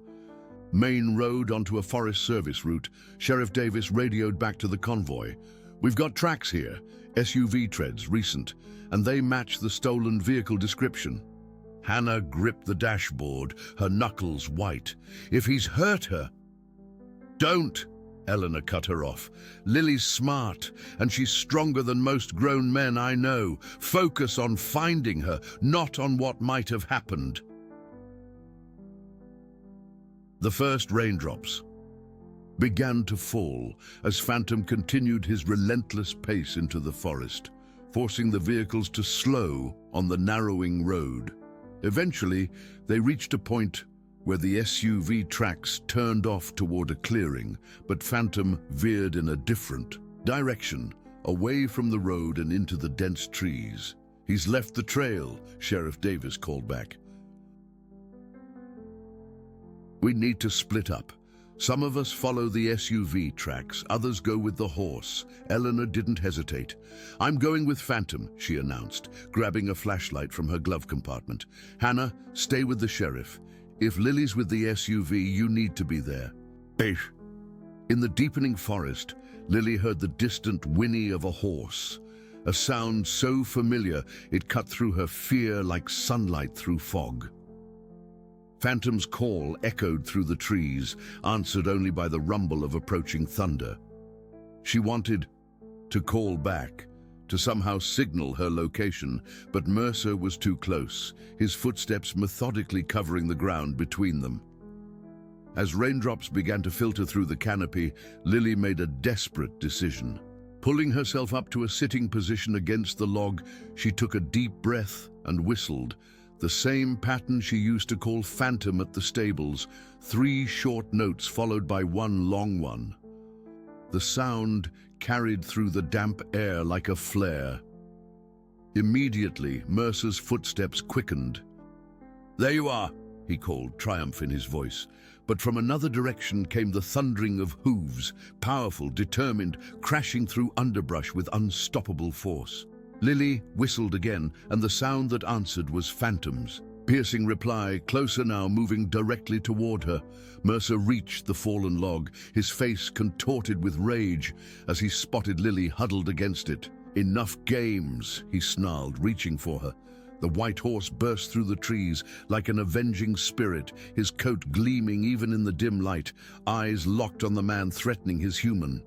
main road onto a Forest Service route, Sheriff Davis radioed back to the convoy. We've got tracks here, SUV treads, recent, and they match the stolen vehicle description. Hannah gripped the dashboard, her knuckles white. If he's hurt her... Don't! Eleanor cut her off. Lily's smart, and she's stronger than most grown men I know. Focus on finding her, not on what might have happened. The first raindrops began to fall as Phantom continued his relentless pace into the forest, forcing the vehicles to slow on the narrowing road. Eventually, they reached a point where the SUV tracks turned off toward a clearing, but Phantom veered in a different direction, away from the road and into the dense trees. He's left the trail, Sheriff Davis called back. We need to split up. Some of us follow the SUV tracks, others go with the horse. Eleanor didn't hesitate. I'm going with Phantom, she announced, grabbing a flashlight from her glove compartment. Hannah, stay with the sheriff. If Lily's with the SUV, you need to be there. Bish. In the deepening forest, Lily heard the distant whinny of a horse. a sound so familiar it cut through her fear like sunlight through fog. Phantom's call echoed through the trees, answered only by the rumble of approaching thunder. She wanted to call back, to somehow signal her location, but Mercer was too close, his footsteps methodically covering the ground between them. As raindrops began to filter through the canopy, Lily made a desperate decision. Pulling herself up to a sitting position against the log, she took a deep breath and whistled, the same pattern she used to call Phantom at the stables, 3 short notes followed by one long one. The sound carried through the damp air like a flare. Immediately, Mercer's footsteps quickened. "There you are," he called, triumph in his voice. But from another direction came the thundering of hooves, powerful, determined, crashing through underbrush with unstoppable force. Lily whistled again, and the sound that answered was Phantom's. Piercing reply, closer now, moving directly toward her. Mercer reached the fallen log, his face contorted with rage as he spotted Lily huddled against it. "Enough games," he snarled, reaching for her. The white horse burst through the trees like an avenging spirit, his coat gleaming even in the dim light, eyes locked on the man threatening his human.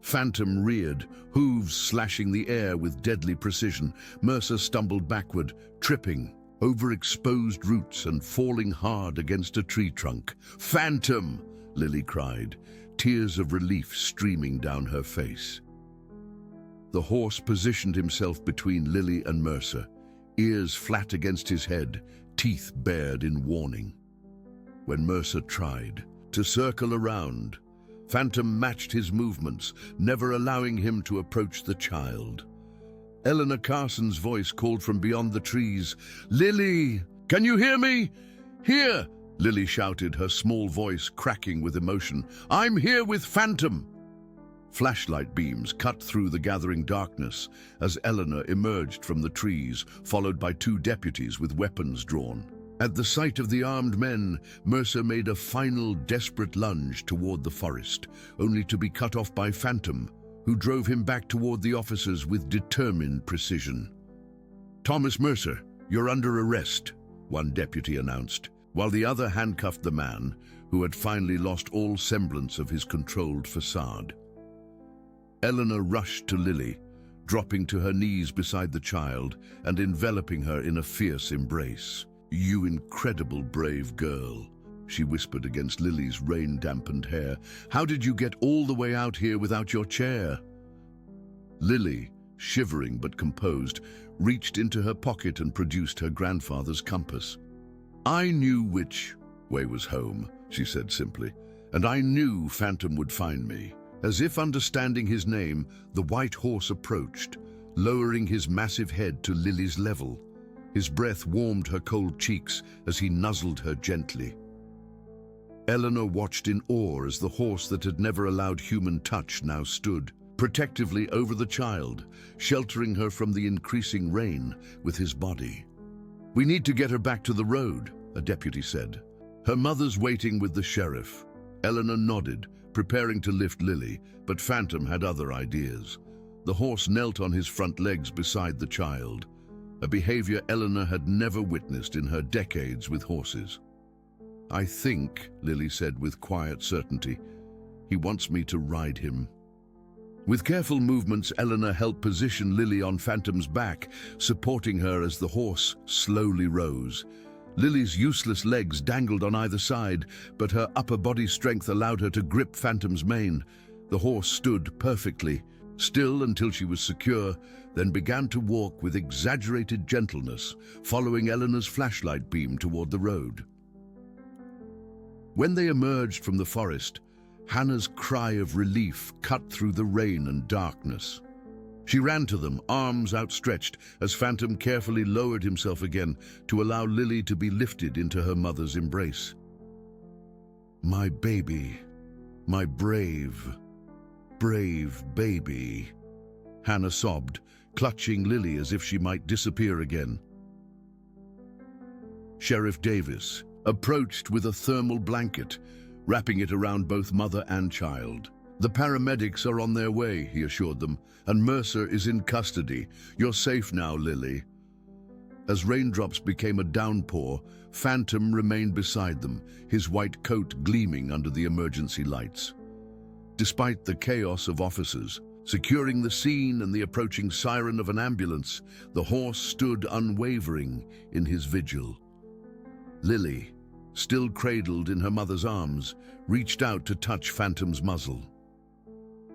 Phantom reared, hooves slashing the air with deadly precision. Mercer stumbled backward, tripping over exposed roots and falling hard against a tree trunk. "Phantom!" Lily cried, tears of relief streaming down her face. The horse positioned himself between Lily and Mercer, ears flat against his head, teeth bared in warning. When Mercer tried to circle around, Phantom matched his movements, never allowing him to approach the child. Eleanor Carson's voice called from beyond the trees, "Lily, can you hear me?" "Here," Lily shouted, her small voice cracking with emotion. "I'm here with Phantom." Flashlight beams cut through the gathering darkness as Eleanor emerged from the trees, followed by 2 deputies with weapons drawn. At the sight of the armed men, Mercer made a final desperate lunge toward the forest, only to be cut off by Phantom, who drove him back toward the officers with determined precision. "Thomas Mercer, you're under arrest," one deputy announced, while the other handcuffed the man, who had finally lost all semblance of his controlled facade. Eleanor rushed to Lily, dropping to her knees beside the child and enveloping her in a fierce embrace. "You incredible brave girl," she whispered against Lily's rain-dampened hair. "How did you get all the way out here without your chair?" Lily, shivering but composed, reached into her pocket and produced her grandfather's compass. "I knew which way was home," she said simply, "and I knew Phantom would find me." As if understanding his name, the white horse approached, lowering his massive head to Lily's level. His breath warmed her cold cheeks as he nuzzled her gently. Eleanor watched in awe as the horse that had never allowed human touch now stood, protectively over the child, sheltering her from the increasing rain with his body. "We need to get her back to the road," a deputy said. "Her mother's waiting with the sheriff." Eleanor nodded, preparing to lift Lily, but Phantom had other ideas. The horse knelt on his front legs beside the child, a behavior Eleanor had never witnessed in her decades with horses. "I think," Lily said with quiet certainty, "he wants me to ride him." With careful movements, Eleanor helped position Lily on Phantom's back, supporting her as the horse slowly rose. Lily's useless legs dangled on either side, but her upper body strength allowed her to grip Phantom's mane. The horse stood perfectly, still until she was secure, then began to walk with exaggerated gentleness, following Eleanor's flashlight beam toward the road. When they emerged from the forest, Hannah's cry of relief cut through the rain and darkness. She ran to them, arms outstretched, as Phantom carefully lowered himself again to allow Lily to be lifted into her mother's embrace. "My baby, my brave, brave baby," Hannah sobbed, clutching Lily as if she might disappear again. Sheriff Davis approached with a thermal blanket, wrapping it around both mother and child. "The paramedics are on their way," he assured them, "and Mercer is in custody. You're safe now, Lily." As raindrops became a downpour, Phantom remained beside them, his white coat gleaming under the emergency lights. Despite the chaos of officers securing the scene and the approaching siren of an ambulance, the horse stood unwavering in his vigil. Lily, still cradled in her mother's arms, reached out to touch Phantom's muzzle.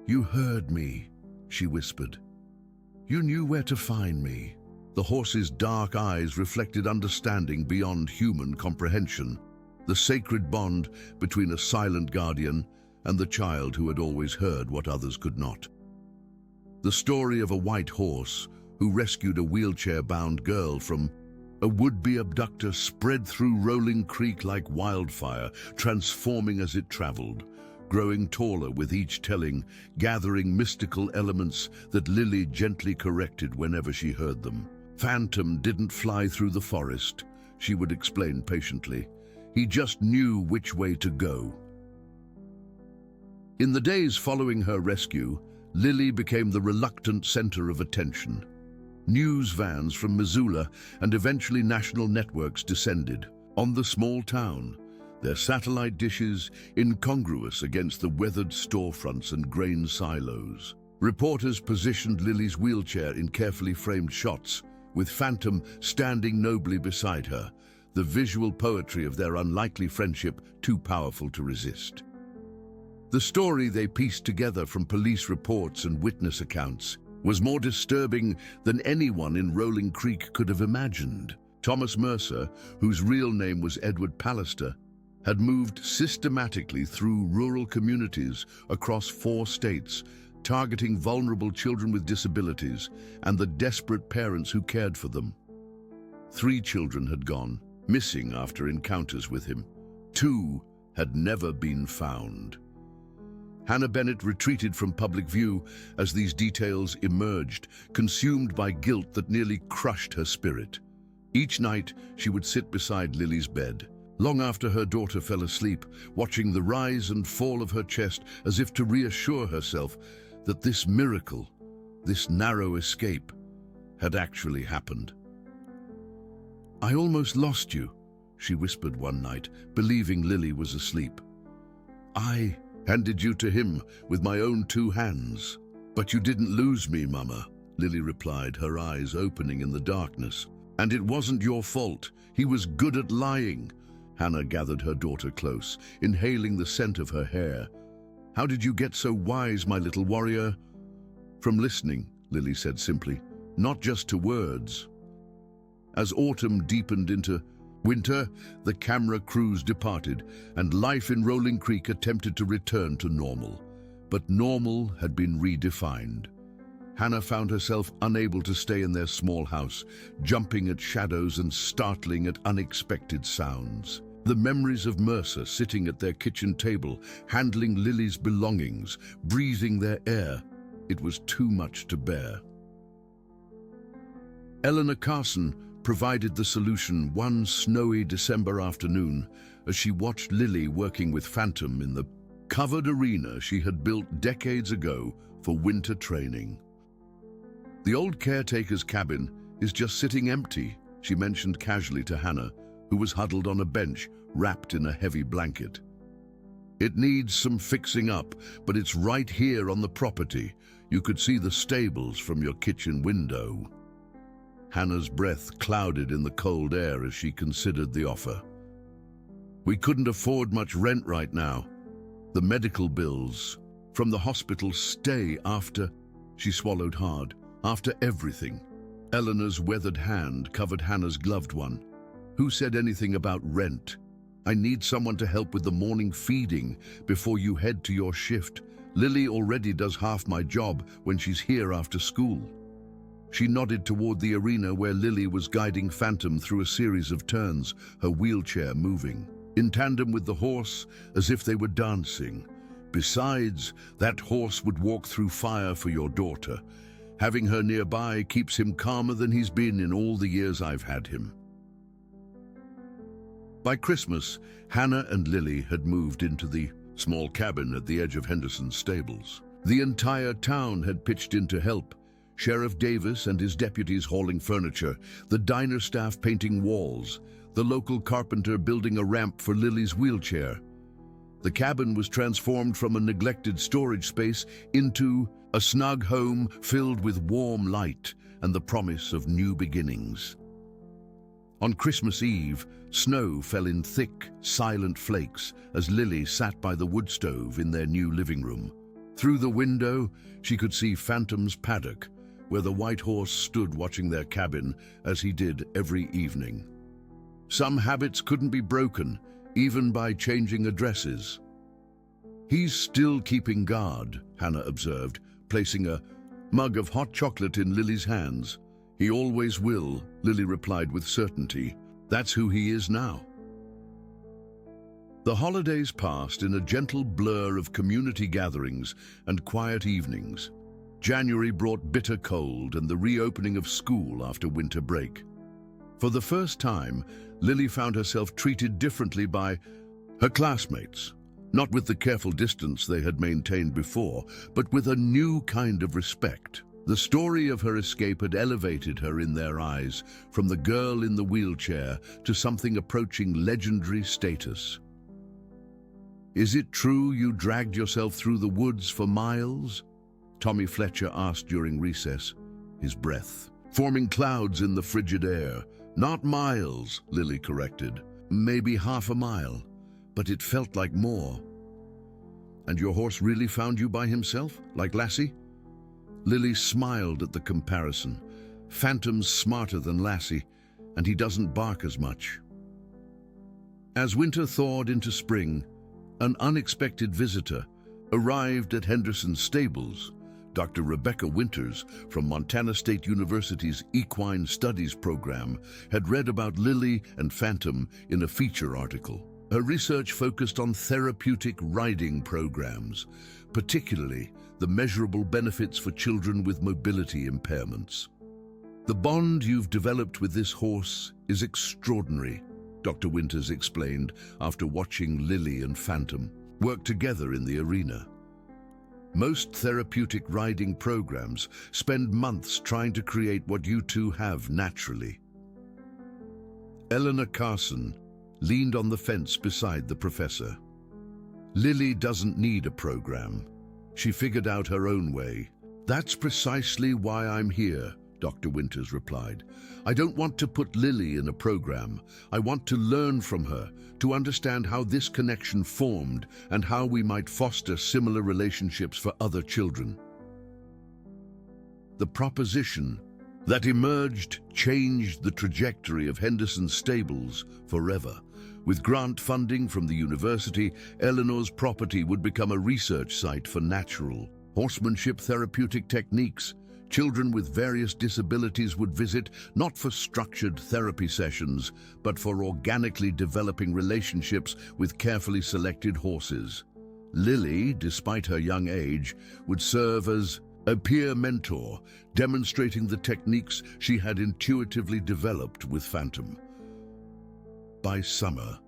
"You heard me," she whispered. "You knew where to find me." The horse's dark eyes reflected understanding beyond human comprehension, the sacred bond between a silent guardian and the child who had always heard what others could not. The story of a white horse who rescued a wheelchair-bound girl from a would-be abductor spread through Rolling Creek like wildfire, transforming as it traveled, growing taller with each telling, gathering mystical elements that Lily gently corrected whenever she heard them. "Phantom didn't fly through the forest," she would explain patiently. "He just knew which way to go." In the days following her rescue, Lily became the reluctant center of attention. News vans from Missoula and eventually national networks descended on the small town, their satellite dishes incongruous against the weathered storefronts and grain silos. Reporters positioned Lily's wheelchair in carefully framed shots, with Phantom standing nobly beside her, the visual poetry of their unlikely friendship too powerful to resist. The story they pieced together from police reports and witness accounts was more disturbing than anyone in Rolling Creek could have imagined. Thomas Mercer, whose real name was Edward Pallister, had moved systematically through rural communities across 4 states, targeting vulnerable children with disabilities and the desperate parents who cared for them. 3 children had gone missing after encounters with him. 2 had never been found. Hannah Bennett retreated from public view as these details emerged, consumed by guilt that nearly crushed her spirit. Each night, she would sit beside Lily's bed, long after her daughter fell asleep, watching the rise and fall of her chest as if to reassure herself that this miracle, this narrow escape, had actually happened. "I almost lost you," she whispered one night, believing Lily was asleep. "I handed you to him with my own 2 hands. But you didn't lose me, Mama," Lily replied, her eyes opening in the darkness. "And it wasn't your fault. He was good at lying." Hannah gathered her daughter close, inhaling the scent of her hair. "How did you get so wise, my little warrior?" "From listening," Lily said simply, "not just to words." As autumn deepened into winter, the camera crews departed, and life in Rolling Creek attempted to return to normal. But normal had been redefined. Hannah found herself unable to stay in their small house, jumping at shadows and startling at unexpected sounds. The memories of Mercer sitting at their kitchen table, handling Lily's belongings, breathing their air, it was too much to bear. Eleanor Carson provided the solution one snowy December afternoon as she watched Lily working with Phantom in the covered arena she had built decades ago for winter training. "The old caretaker's cabin is just sitting empty," she mentioned casually to Hannah, who was huddled on a bench, wrapped in a heavy blanket. "It needs some fixing up, but it's right here on the property. You could see the stables from your kitchen window." Hannah's breath clouded in the cold air as she considered the offer. "We couldn't afford much rent right now. The medical bills from the hospital stay after..." She swallowed hard. "After everything." Eleanor's weathered hand covered Hannah's gloved one. "Who said anything about rent? I need someone to help with the morning feeding before you head to your shift. Lily already does half my job when she's here after school." She nodded toward the arena where Lily was guiding Phantom through a series of turns, her wheelchair moving, in tandem with the horse, as if they were dancing. "Besides, that horse would walk through fire for your daughter. Having her nearby keeps him calmer than he's been in all the years I've had him." By Christmas, Hannah and Lily had moved into the small cabin at the edge of Henderson's stables. The entire town had pitched in to help. Sheriff Davis and his deputies hauling furniture, the diner staff painting walls, the local carpenter building a ramp for Lily's wheelchair. The cabin was transformed from a neglected storage space into a snug home filled with warm light and the promise of new beginnings. On Christmas Eve, snow fell in thick, silent flakes as Lily sat by the wood stove in their new living room. Through the window, she could see Phantom's paddock, where the white horse stood watching their cabin as he did every evening. Some habits couldn't be broken, even by changing addresses. "He's still keeping guard," Hannah observed, placing a mug of hot chocolate in Lily's hands. "He always will," Lily replied with certainty. "That's who he is now." The holidays passed in a gentle blur of community gatherings and quiet evenings. January brought bitter cold and the reopening of school after winter break. For the first time, Lily found herself treated differently by her classmates, not with the careful distance they had maintained before, but with a new kind of respect. The story of her escape had elevated her in their eyes, from the girl in the wheelchair to something approaching legendary status. "Is it true you dragged yourself through the woods for miles?" Tommy Fletcher asked during recess, his breath forming clouds in the frigid air. "Not miles," Lily corrected. "Maybe half a mile, but it felt like more." "And your horse really found you by himself, like Lassie?" Lily smiled at the comparison. "Phantom's smarter than Lassie, and he doesn't bark as much." As winter thawed into spring, an unexpected visitor arrived at Henderson's stables. Dr. Rebecca Winters from Montana State University's Equine Studies program had read about Lily and Phantom in a feature article. Her research focused on therapeutic riding programs, particularly the measurable benefits for children with mobility impairments. "The bond you've developed with this horse is extraordinary," Dr. Winters explained after watching Lily and Phantom work together in the arena. "Most therapeutic riding programs spend months trying to create what you two have naturally." Eleanor Carson leaned on the fence beside the professor. "Lily doesn't need a program. She figured out her own way." "That's precisely why I'm here," Dr. Winters replied. "I don't want to put Lily in a program. I want to learn from her, to understand how this connection formed and how we might foster similar relationships for other children." The proposition that emerged changed the trajectory of Henderson's stables forever. With grant funding from the university, Eleanor's property would become a research site for natural horsemanship therapeutic techniques. Children with various disabilities would visit, not for structured therapy sessions, but for organically developing relationships with carefully selected horses. Lily, despite her young age, would serve as a peer mentor, demonstrating the techniques she had intuitively developed with Phantom. By summer,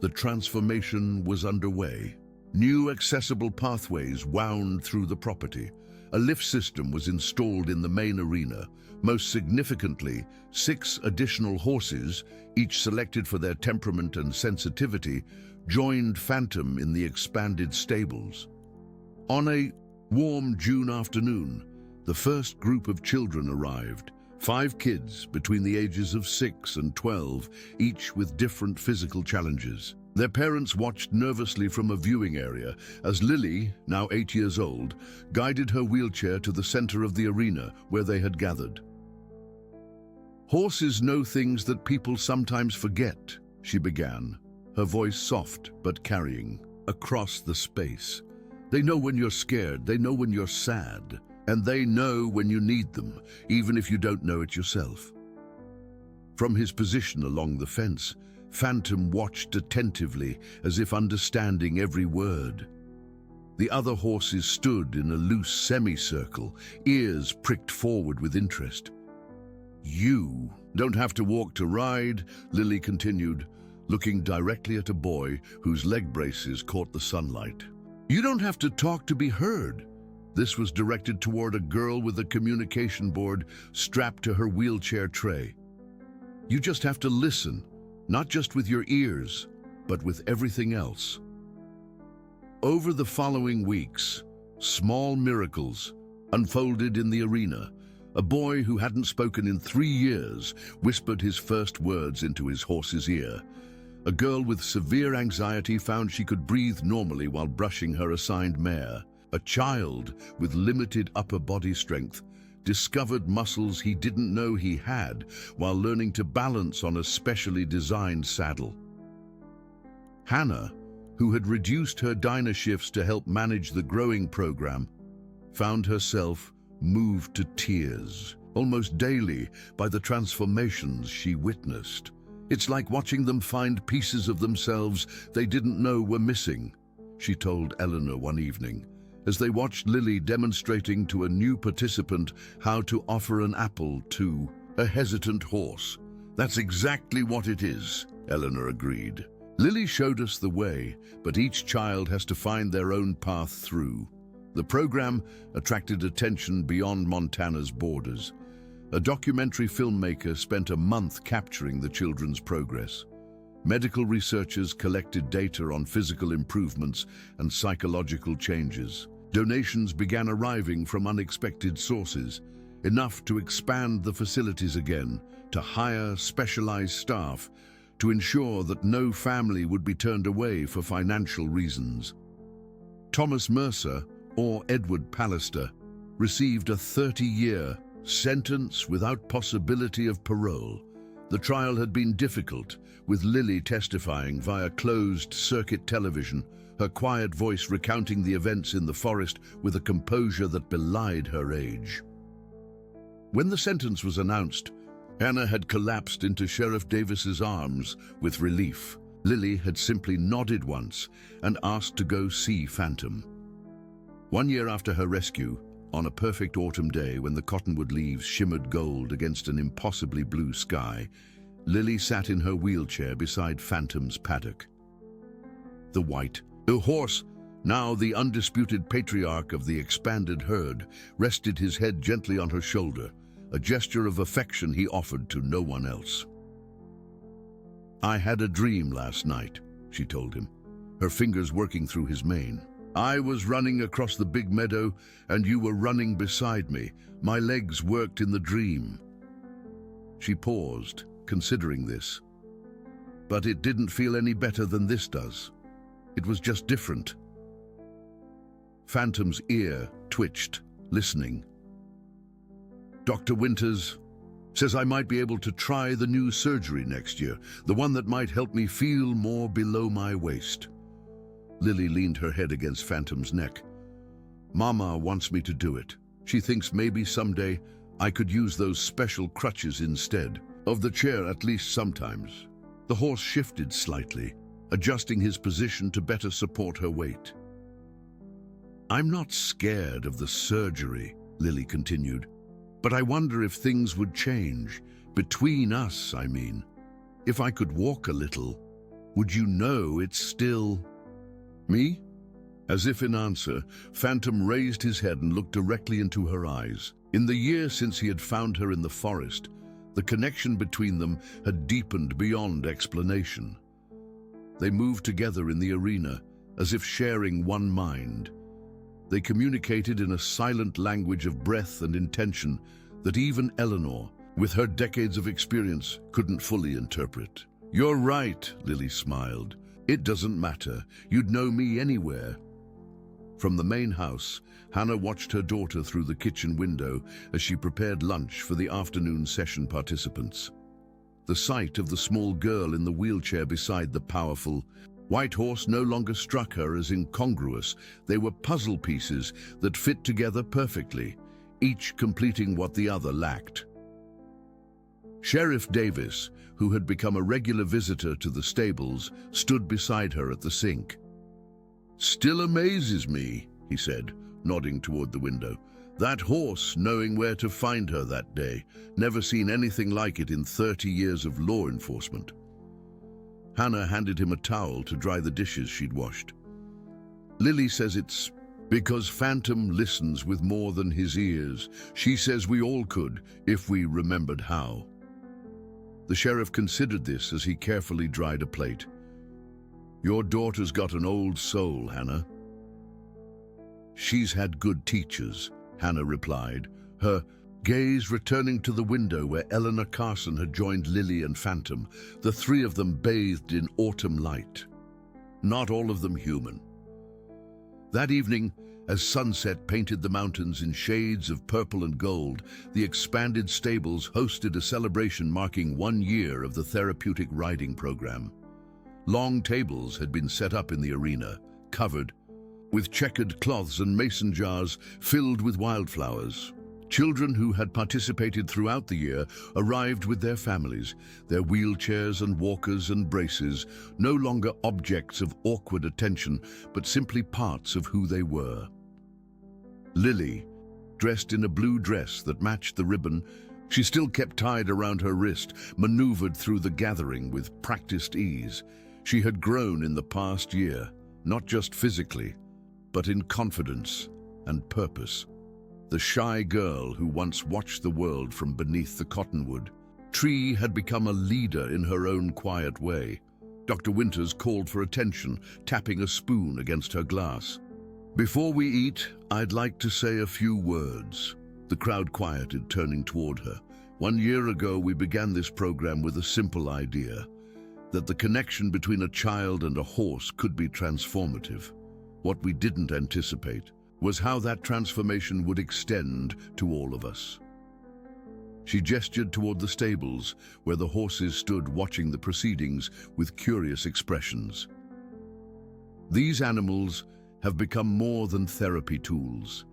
the transformation was underway. New accessible pathways wound through the property. A lift system was installed in the main arena. Most significantly, 6 additional horses, each selected for their temperament and sensitivity, joined Phantom in the expanded stables. On a warm June afternoon, the first group of children arrived. 5 kids between the ages of 6 and 12, each with different physical challenges. Their parents watched nervously from a viewing area as Lily, now 8 years old, guided her wheelchair to the center of the arena where they had gathered. "Horses know things that people sometimes forget," she began, her voice soft but carrying across the space. "They know when you're scared, they know when you're sad, and they know when you need them, even if you don't know it yourself." From his position along the fence, Phantom watched attentively, as if understanding every word. The other horses stood in a loose semicircle, ears pricked forward with interest. "You don't have to walk to ride," Lily continued, looking directly at a boy whose leg braces caught the sunlight. "You don't have to talk to be heard." This was directed toward a girl with a communication board strapped to her wheelchair tray. "You just have to listen, not just with your ears, but with everything else." Over the following weeks, small miracles unfolded in the arena. A boy who hadn't spoken in 3 years whispered his first words into his horse's ear. A girl with severe anxiety found she could breathe normally while brushing her assigned mare. A child with limited upper body strength discovered muscles he didn't know he had while learning to balance on a specially designed saddle. Hannah, who had reduced her diner shifts to help manage the growing program, found herself moved to tears almost daily by the transformations she witnessed. "It's like watching them find pieces of themselves they didn't know were missing," she told Eleanor one evening, as they watched Lily demonstrating to a new participant how to offer an apple to a hesitant horse. "That's exactly what it is," Eleanor agreed. "Lily showed us the way, but each child has to find their own path through." The program attracted attention beyond Montana's borders. A documentary filmmaker spent a month capturing the children's progress. Medical researchers collected data on physical improvements and psychological changes. Donations began arriving from unexpected sources, enough to expand the facilities again, to hire specialized staff, to ensure that no family would be turned away for financial reasons. Thomas Mercer, or Edward Pallister, received a 30-year sentence without possibility of parole. The trial had been difficult, with Lily testifying via closed-circuit television, her quiet voice recounting the events in the forest with a composure that belied her age. When the sentence was announced, Hannah had collapsed into Sheriff Davis's arms with relief. Lily had simply nodded once and asked to go see Phantom. 1 year after her rescue, on a perfect autumn day when the cottonwood leaves shimmered gold against an impossibly blue sky, Lily sat in her wheelchair beside Phantom's paddock. The horse, now the undisputed patriarch of the expanded herd, rested his head gently on her shoulder, a gesture of affection he offered to no one else. "I had a dream last night," she told him, her fingers working through his mane. "I was running across the big meadow, and you were running beside me. My legs worked in the dream." She paused, considering this. "But it didn't feel any better than this does. It was just different." Phantom's ear twitched, listening. "Dr. Winters says I might be able to try the new surgery next year, the one that might help me feel more below my waist." Lily leaned her head against Phantom's neck. "Mama wants me to do it. She thinks maybe someday I could use those special crutches instead of the chair, at least sometimes." The horse shifted slightly, adjusting his position to better support her weight. "I'm not scared of the surgery," Lily continued, "but I wonder if things would change. Between us, I mean. If I could walk a little, would you know it's still me?" As if in answer, Phantom raised his head and looked directly into her eyes. In the year since he had found her in the forest, the connection between them had deepened beyond explanation. They moved together in the arena, as if sharing one mind. They communicated in a silent language of breath and intention that even Eleanor, with her decades of experience, couldn't fully interpret. "You're right," Lily smiled. "It doesn't matter. You'd know me anywhere." From the main house, Hannah watched her daughter through the kitchen window as she prepared lunch for the afternoon session participants. The sight of the small girl in the wheelchair beside the powerful white horse no longer struck her as incongruous. They were puzzle pieces that fit together perfectly, each completing what the other lacked. Sheriff Davis, who had become a regular visitor to the stables, stood beside her at the sink. "Still amazes me," he said, nodding toward the window. "That horse knowing where to find her that day. Never seen anything like it in 30 years of law enforcement." Hannah handed him a towel to dry the dishes she'd washed. Lily says it's because Phantom listens with more than his ears. She says we all could, if we remembered how. The sheriff considered this as he carefully dried a plate. Your daughter's got an old soul, Hannah. She's had good teachers, Hannah replied, her gaze returning to the window where Eleanor Carson had joined Lily and Phantom, the three of them bathed in autumn light. Not all of them human. That evening, as sunset painted the mountains in shades of purple and gold, the expanded stables hosted a celebration marking 1 year of the therapeutic riding program. Long tables had been set up in the arena, covered with checkered cloths and mason jars filled with wildflowers. Children who had participated throughout the year arrived with their families, their wheelchairs and walkers and braces, no longer objects of awkward attention, but simply parts of who they were. Lily, dressed in a blue dress that matched the ribbon she still kept tied around her wrist, maneuvered through the gathering with practiced ease. She had grown in the past year, not just physically, but in confidence and purpose. The shy girl who once watched the world from beneath the cottonwood tree had become a leader in her own quiet way. Dr. Winters called for attention, tapping a spoon against her glass. Before we eat, I'd like to say a few words. The crowd quieted, turning toward her. 1 year ago, we began this program with a simple idea, that the connection between a child and a horse could be transformative. What we didn't anticipate was how that transformation would extend to all of us. She gestured toward the stables, where the horses stood watching the proceedings with curious expressions. These animals have become more than therapy tools.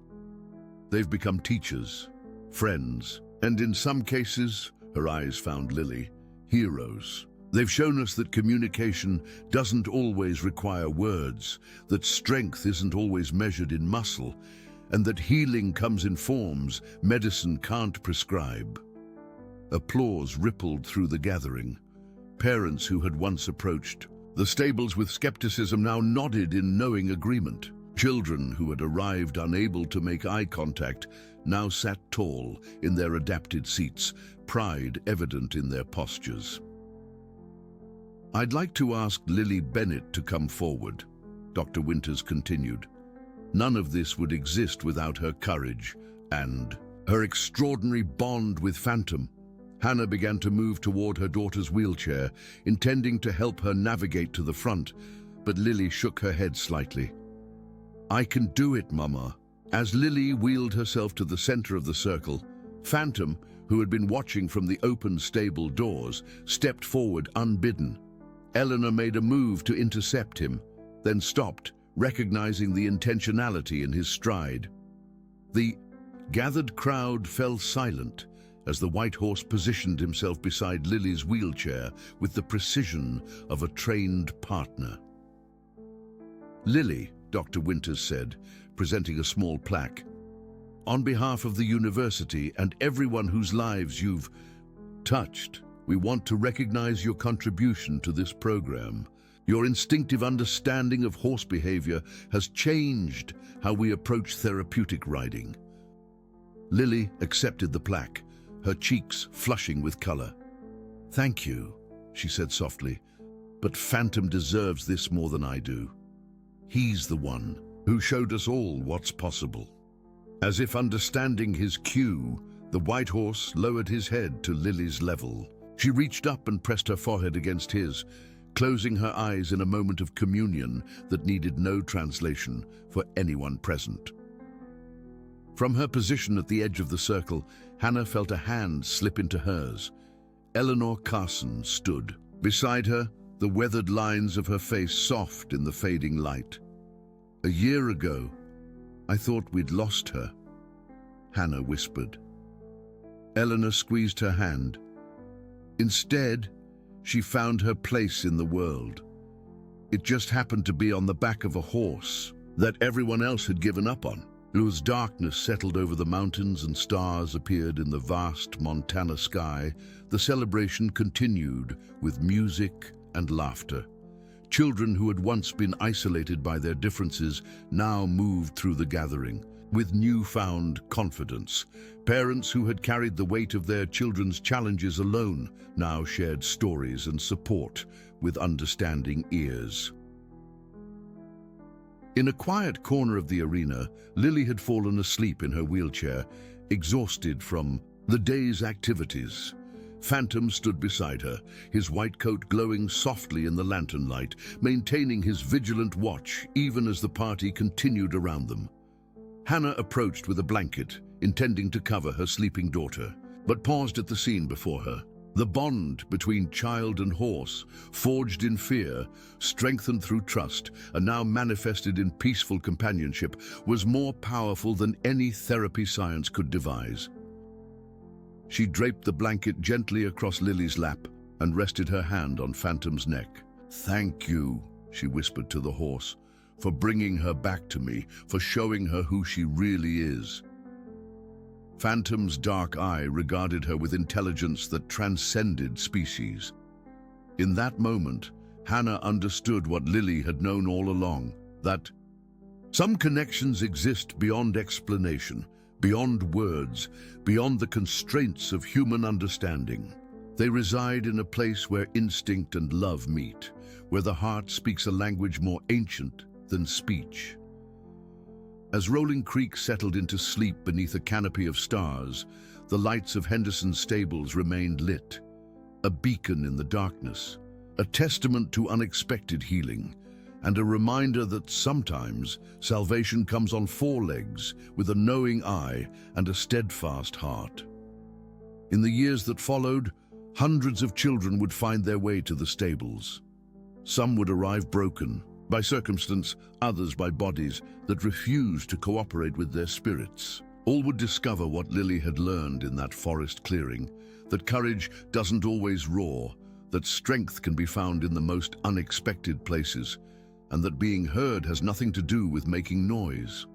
They've become teachers, friends, and in some cases, her eyes found Lily, heroes. They've shown us that communication doesn't always require words, that strength isn't always measured in muscle, and that healing comes in forms medicine can't prescribe. Applause rippled through the gathering. Parents who had once approached the stables with skepticism now nodded in knowing agreement. Children who had arrived unable to make eye contact now sat tall in their adapted seats, pride evident in their postures. I'd like to ask Lily Bennett to come forward, Dr. Winters continued. None of this would exist without her courage and her extraordinary bond with Phantom. Hannah began to move toward her daughter's wheelchair, intending to help her navigate to the front, but Lily shook her head slightly. I can do it, Mama. As Lily wheeled herself to the center of the circle, Phantom, who had been watching from the open stable doors, stepped forward unbidden. Eleanor made a move to intercept him, then stopped, recognizing the intentionality in his stride. The gathered crowd fell silent as the white horse positioned himself beside Lily's wheelchair with the precision of a trained partner. Lily, Dr. Winters said, presenting a small plaque. On behalf of the university and everyone whose lives you've touched, we want to recognize your contribution to this program. Your instinctive understanding of horse behavior has changed how we approach therapeutic riding. Lily accepted the plaque, her cheeks flushing with color. Thank you, she said softly, but Phantom deserves this more than I do. He's the one who showed us all what's possible. As if understanding his cue, the white horse lowered his head to Lily's level. She reached up and pressed her forehead against his, closing her eyes in a moment of communion that needed no translation for anyone present. From her position at the edge of the circle, Hannah felt a hand slip into hers. Eleanor Carson stood. Beside her, the weathered lines of her face soft in the fading light. A year ago, I thought we'd lost her, Hannah whispered. Eleanor squeezed her hand. Instead, she found her place in the world. It just happened to be on the back of a horse that everyone else had given up on. As darkness settled over the mountains and stars appeared in the vast Montana sky, the celebration continued with music and laughter. Children who had once been isolated by their differences now moved through the gathering with newfound confidence. Parents who had carried the weight of their children's challenges alone now shared stories and support with understanding ears. In a quiet corner of the arena, Lily had fallen asleep in her wheelchair, exhausted from the day's activities. Phantom stood beside her, his white coat glowing softly in the lantern light, maintaining his vigilant watch even as the party continued around them. Hannah approached with a blanket, intending to cover her sleeping daughter, but paused at the scene before her. The bond between child and horse, forged in fear, strengthened through trust, and now manifested in peaceful companionship, was more powerful than any therapy science could devise. She draped the blanket gently across Lily's lap and rested her hand on Phantom's neck. "Thank you," she whispered to the horse, "for bringing her back to me, for showing her who she really is." Phantom's dark eye regarded her with intelligence that transcended species. In that moment, Hannah understood what Lily had known all along, that some connections exist beyond explanation, beyond words, beyond the constraints of human understanding. They reside in a place where instinct and love meet, where the heart speaks a language more ancient than speech. As Rolling Creek settled into sleep beneath a canopy of stars, the lights of Henderson's stables remained lit, a beacon in the darkness, a testament to unexpected healing, and a reminder that sometimes salvation comes on four legs, with a knowing eye and a steadfast heart. In the years that followed, hundreds of children would find their way to the stables. Some would arrive broken, by circumstance, others by bodies that refused to cooperate with their spirits. All would discover what Lily had learned in that forest clearing, that courage doesn't always roar, that strength can be found in the most unexpected places, and that being heard has nothing to do with making noise.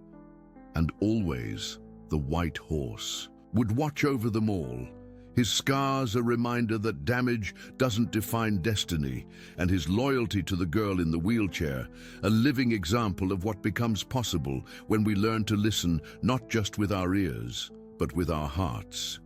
And always, the white horse would watch over them all, his scars a reminder that damage doesn't define destiny, and his loyalty to the girl in the wheelchair, a living example of what becomes possible when we learn to listen not just with our ears, but with our hearts.